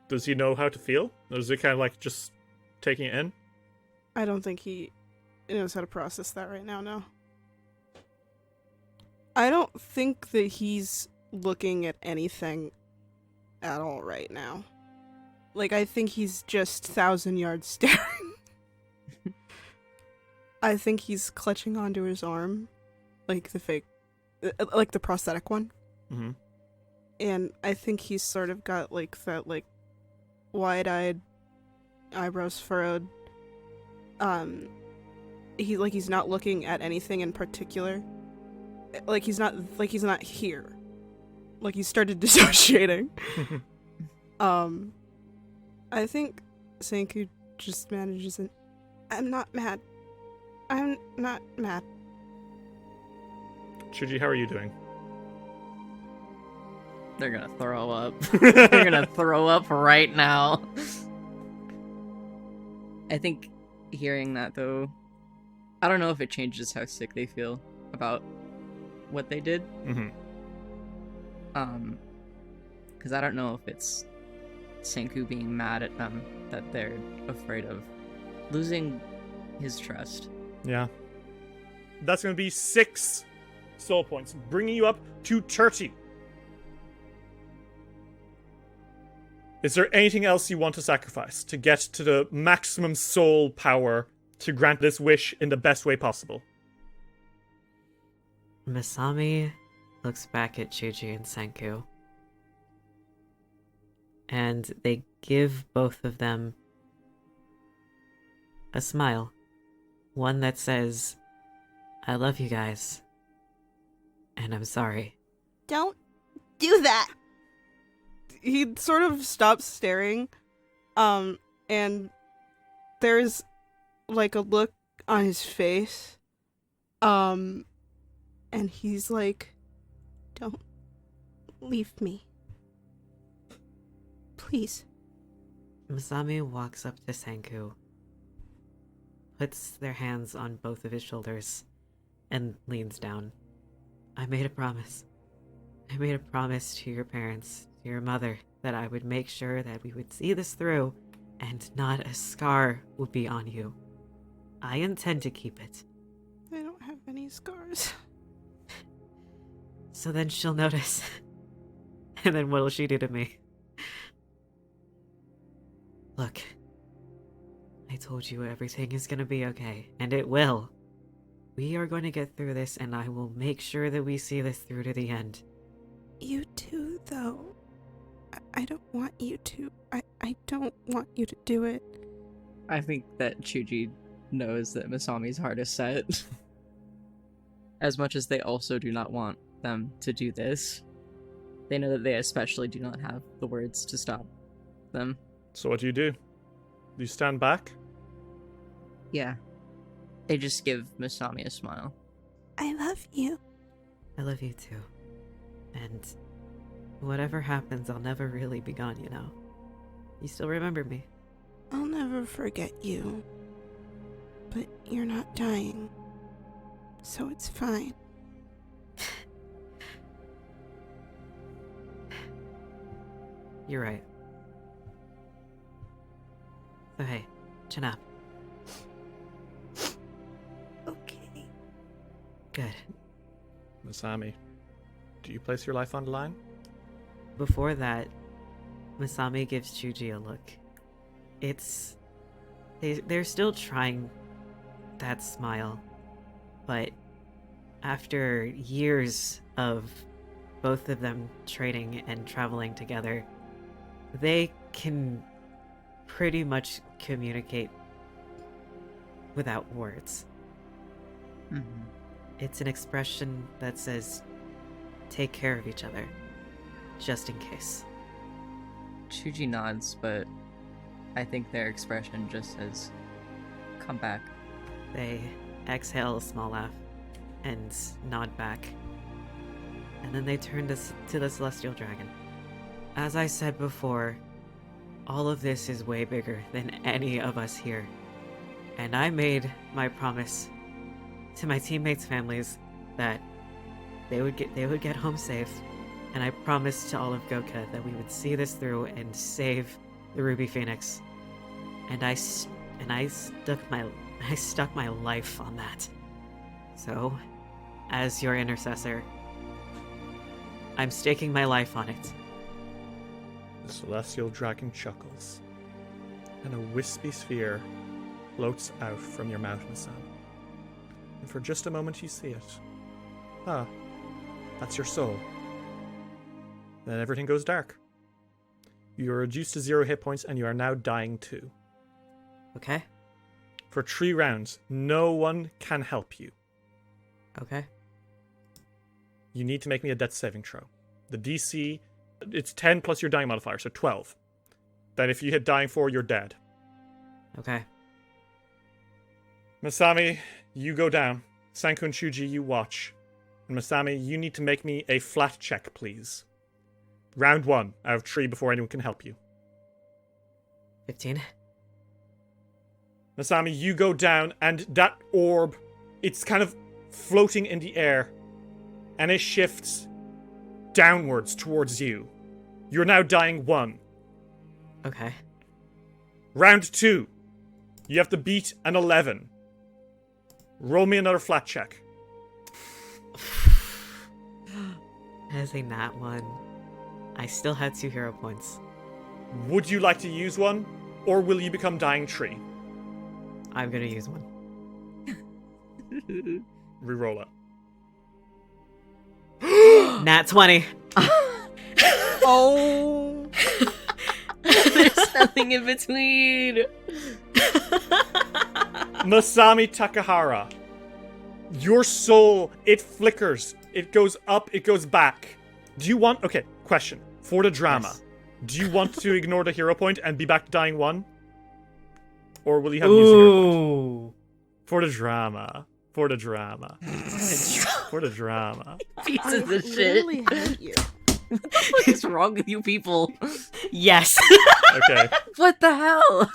Does he know how to feel? Or is it kind of like just taking it in? I don't think he knows how to process that right now, no. I don't think that he's looking at anything at all right now. Like, I think he's just 1,000 yards staring. I think he's clutching onto his arm, like the fake, like the prosthetic one. Mm-hmm. And I think he's sort of got, like, that, like, wide-eyed, eyebrows furrowed. He's not looking at anything in particular. Like he's not here. like he started dissociating. I think Senku just manages an I'm not mad. I'm not mad. Chuji, how are you doing? They're gonna throw up. They're gonna throw up right now. I think hearing that, though, I don't know if it changes how sick they feel about what they did. Mm-hmm. Because I don't know if it's Senku being mad at them that they're afraid of losing his trust. Yeah. That's going to be 6 soul points, bringing you up to 30. Is there anything else you want to sacrifice to get to the maximum soul power to grant this wish in the best way possible? Masami looks back at Chuji and Senku. And they give both of them a smile. One that says, I love you guys. And I'm sorry. Don't do that. He sort of stops staring, and there's like a look on his face, and he's like, don't leave me. Please. Masami walks up to Senku, puts their hands on both of his shoulders, and leans down. I made a promise. I made a promise to your parents, to your mother, that I would make sure that we would see this through, and not a scar would be on you. I intend to keep it. I don't have any scars. So then she'll notice. And then what'll she do to me? Look, I told you everything is gonna be okay, and it will. We are going to get through this, and I will make sure that we see this through to the end. You too, though. I don't want you to. I don't want you to do it. I think that Chuji knows that Masami's heart is set. As much as they also do not want them to do this, they know that they especially do not have the words to stop them. So what do? You stand back? Yeah. They just give Masami a smile. I love you. I love you too. And whatever happens, I'll never really be gone, you know. You still remember me. I'll never forget you. But you're not dying. So it's fine. You're right. So hey, chin up. Okay. Good. Masami, do you place your life on the line? Before that, Masami gives Chuji a look. They're still trying that smile, but after years of both of them trading and traveling together, they can pretty much communicate without words. Mm-hmm. It's an expression that says, take care of each other, just in case. Chuji nods, but I think their expression just says, come back. They exhale a small laugh and nod back. And then they turn to the Celestial Dragon. As I said before, all of this is way bigger than any of us here. And I made my promise to my teammates' families that they would get home safe. And I promised to all of Goka that we would see this through and save the Ruby Phoenix. And I stuck my life on that. So, as your intercessor, I'm staking my life on it. The Celestial Dragon chuckles, and a wispy sphere floats out from your mouth, Masami. And for just a moment you see it. Ah, that's your soul. Then everything goes dark. You are reduced to 0 hit points, and you are now dying too. Okay? For 3 rounds, no one can help you. Okay. You need to make me a death saving throw. The DC, it's 10 plus your dying modifier, so 12. Then if you hit dying 4, you're dead. Okay. Masami, you go down. Sanku and Chuji, you watch. And Masami, you need to make me a flat check, please. Round 1 out of 3 before anyone can help you. 15. Masami, you go down, and that orb, it's kind of floating in the air, and it shifts downwards towards you. You're now dying 1. Okay. Round 2. You have to beat an 11. Roll me another flat check. As a nat 1. I still had 2 hero points. Would you like to use one, or will you become dying tree? I'm gonna use one. Reroll it. Nat 20. Oh. There's nothing in between. Masami Takahara. Your soul, it flickers. It goes up, it goes back. Do you want... Okay, question. For the drama, Yes. do you want to ignore the hero point and be back to dying 1? Or will you have used the hero point? Ooh. For the drama. For the drama. For the drama. Pieces of shit. Literally hate you. What the fuck is wrong with you people? Yes. Okay. What the hell?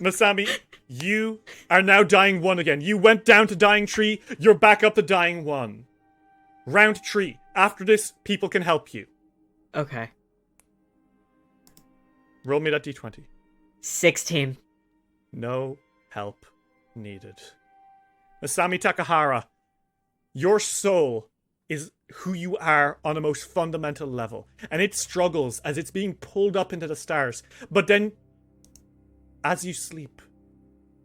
Masami, you are now dying 1 again. You went down to dying 3. You're back up to dying 1. Round 3. After this, people can help you. Okay. Roll me that d20. 16. No help needed. Masami Takahara, your soul is who you are on a most fundamental level, and it struggles as it's being pulled up into the stars. But then, as you sleep,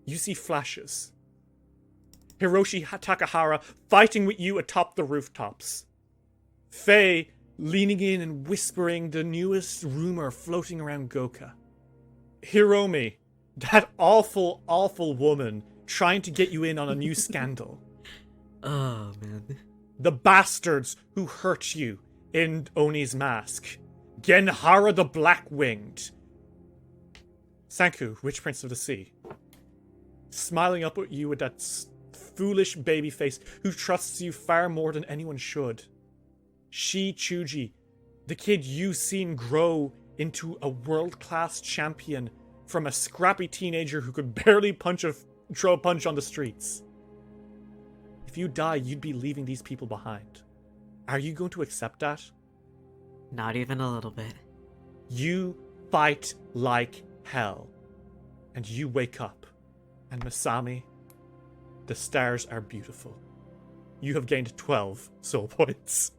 you see flashes. Hiroshi Takahara fighting with you atop the rooftops. Faye leaning in and whispering the newest rumor floating around Goka. Hiromi, that awful, awful woman trying to get you in on a new scandal. Oh, man. The bastards who hurt you in Oni's mask. Genhara the Black-Winged. Sanku, Witch Prince of the Sea. Smiling up at you with that foolish baby face who trusts you far more than anyone should. Shi Chuji, the kid you've seen grow into a world-class champion from a scrappy teenager who could barely throw a punch on the streets. If you die, you'd be leaving these people behind. Are you going to accept that? Not even a little bit. You fight like hell. And you wake up. And Masami, the stars are beautiful. You have gained 12 soul points.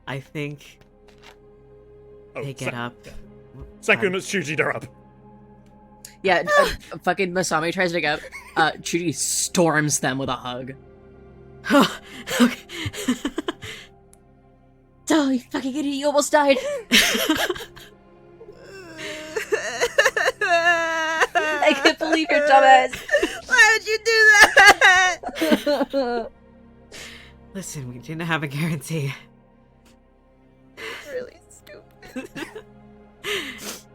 I think Oh, they get up. Sanku and Chuji, they're up. Yeah, fucking Masami tries to get up. Chuji storms them with a hug. Okay. Oh, you fucking idiot, you almost died. I can't believe your dumbass. Why would you do that? Listen, we didn't have a guarantee. Really stupid.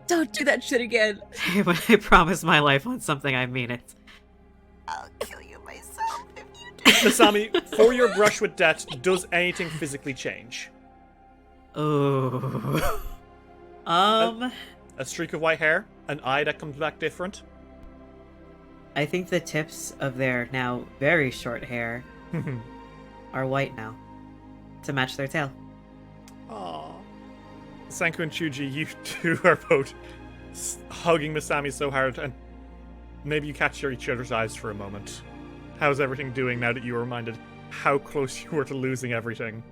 Don't do that shit again. Hey, when I promise my life on something, I mean it. I'll kill you myself if you do. Masami, for your brush with death, does anything physically change? Oh. A streak of white hair? An eye that comes back different? I think the tips of their now very short hair are white now to match their tail. Aww. Sanku and Chuji, you two are both hugging Masami so hard, and maybe you catch each other's eyes for a moment. How's everything doing now that you were reminded how close you were to losing everything?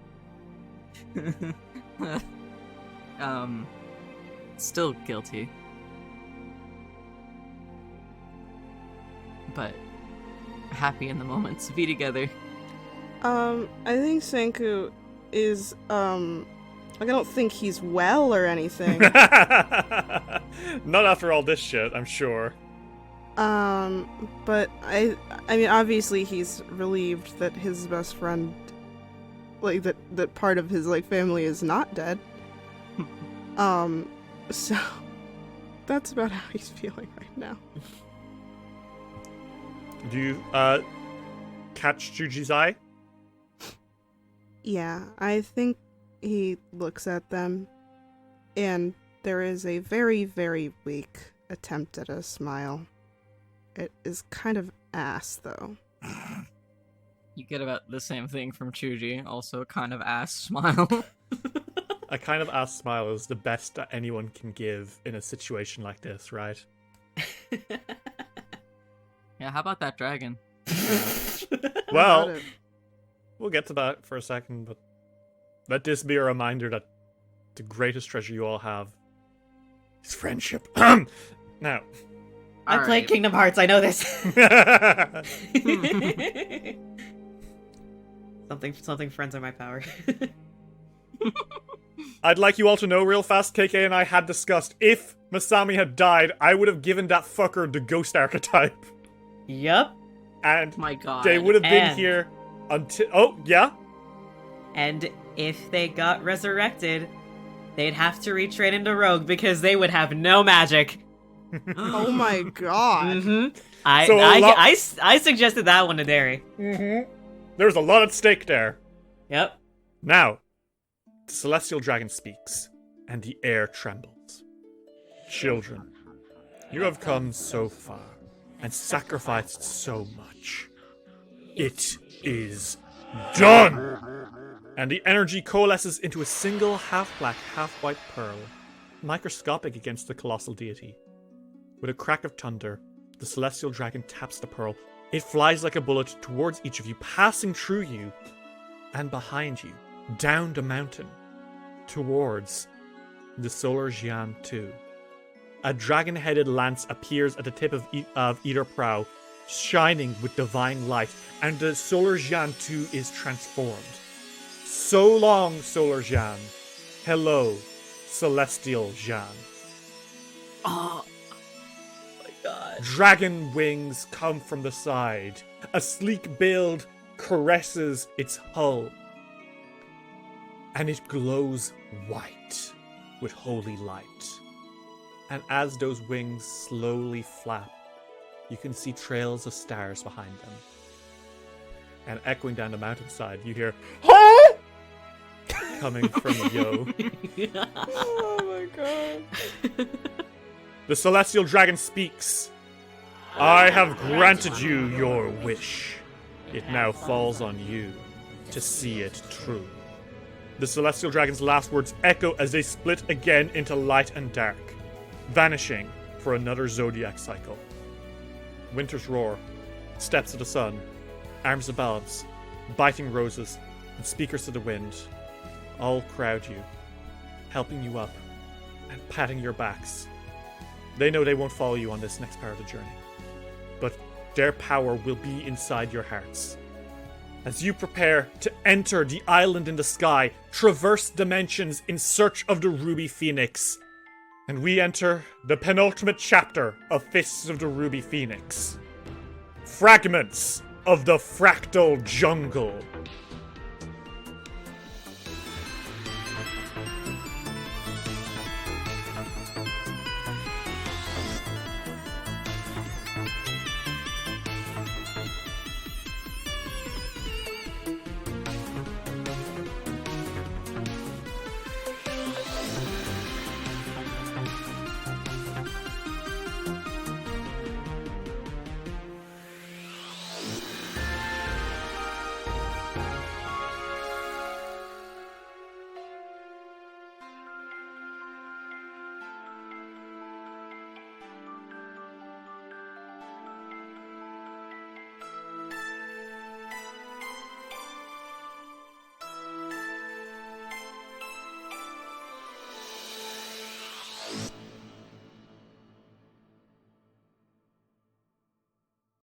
Still guilty. But happy in the moment to be together. I think Sanku is, like, I don't think he's well or anything. Not after all this shit, I'm sure. But I mean, obviously he's relieved that his best friend, like, that part of his, like, family is not dead. So that's about how he's feeling right now. Do you, catch Juji's eye? Yeah, I think he looks at them, and there is a very, very weak attempt at a smile. It is kind of ass, though. You get about the same thing from Chuji, also kind of ass smile. A kind of ass smile is the best that anyone can give in a situation like this, right? Yeah, how about that dragon? Well, we'll get to that for a second, but let this be a reminder that the greatest treasure you all have is friendship. Now, I played Kingdom Hearts, I know this. something friends are my power. I'd like you all to know real fast, KK and I had discussed, if Masami had died, I would have given that fucker the ghost archetype. Yup. And My God. they would have been And- here until... Oh, yeah? And if they got resurrected, they'd have to retrain into Rogue because they would have no magic. Oh my god. Mm-hmm. So a lot- I suggested that one to Derry. Mm-hmm. There's a lot at stake there. Yep. Now, the celestial dragon speaks, and the air trembles. Children, you have come so far, and sacrificed so much. It is done! And the energy coalesces into a single half-black, half-white pearl, microscopic against the colossal deity. With a crack of thunder, the celestial dragon taps the pearl. It flies like a bullet towards each of you, passing through you, and behind you, down the mountain, towards the Solar Jian 2. A dragon-headed lance appears at the tip of either prow, shining with divine light, and the Solar Jian 2 is transformed. So long, Solar Jian. Hello, Celestial Jian. Oh my god. Dragon wings come from the side. A sleek build caresses its hull. And it glows white with holy light. And as those wings slowly flap, you can see trails of stars behind them. And echoing down the mountainside, you hear, "Huh?" coming from Yo. Oh my god. The celestial dragon speaks. I have granted you your wish. It now falls on you to see it true. The celestial dragon's last words echo as they split again into light and dark, vanishing for another zodiac cycle. Winter's roar, steps of the sun, arms of balance, biting roses, and speakers of the wind all crowd you, helping you up and patting your backs. They know they won't follow you on this next part of the journey, but their power will be inside your hearts. As you prepare to enter the island in the sky, traverse dimensions in search of the Ruby Phoenix, and we enter the penultimate chapter of Fists of the Ruby Phoenix. Fragments of the Fractal Jungle.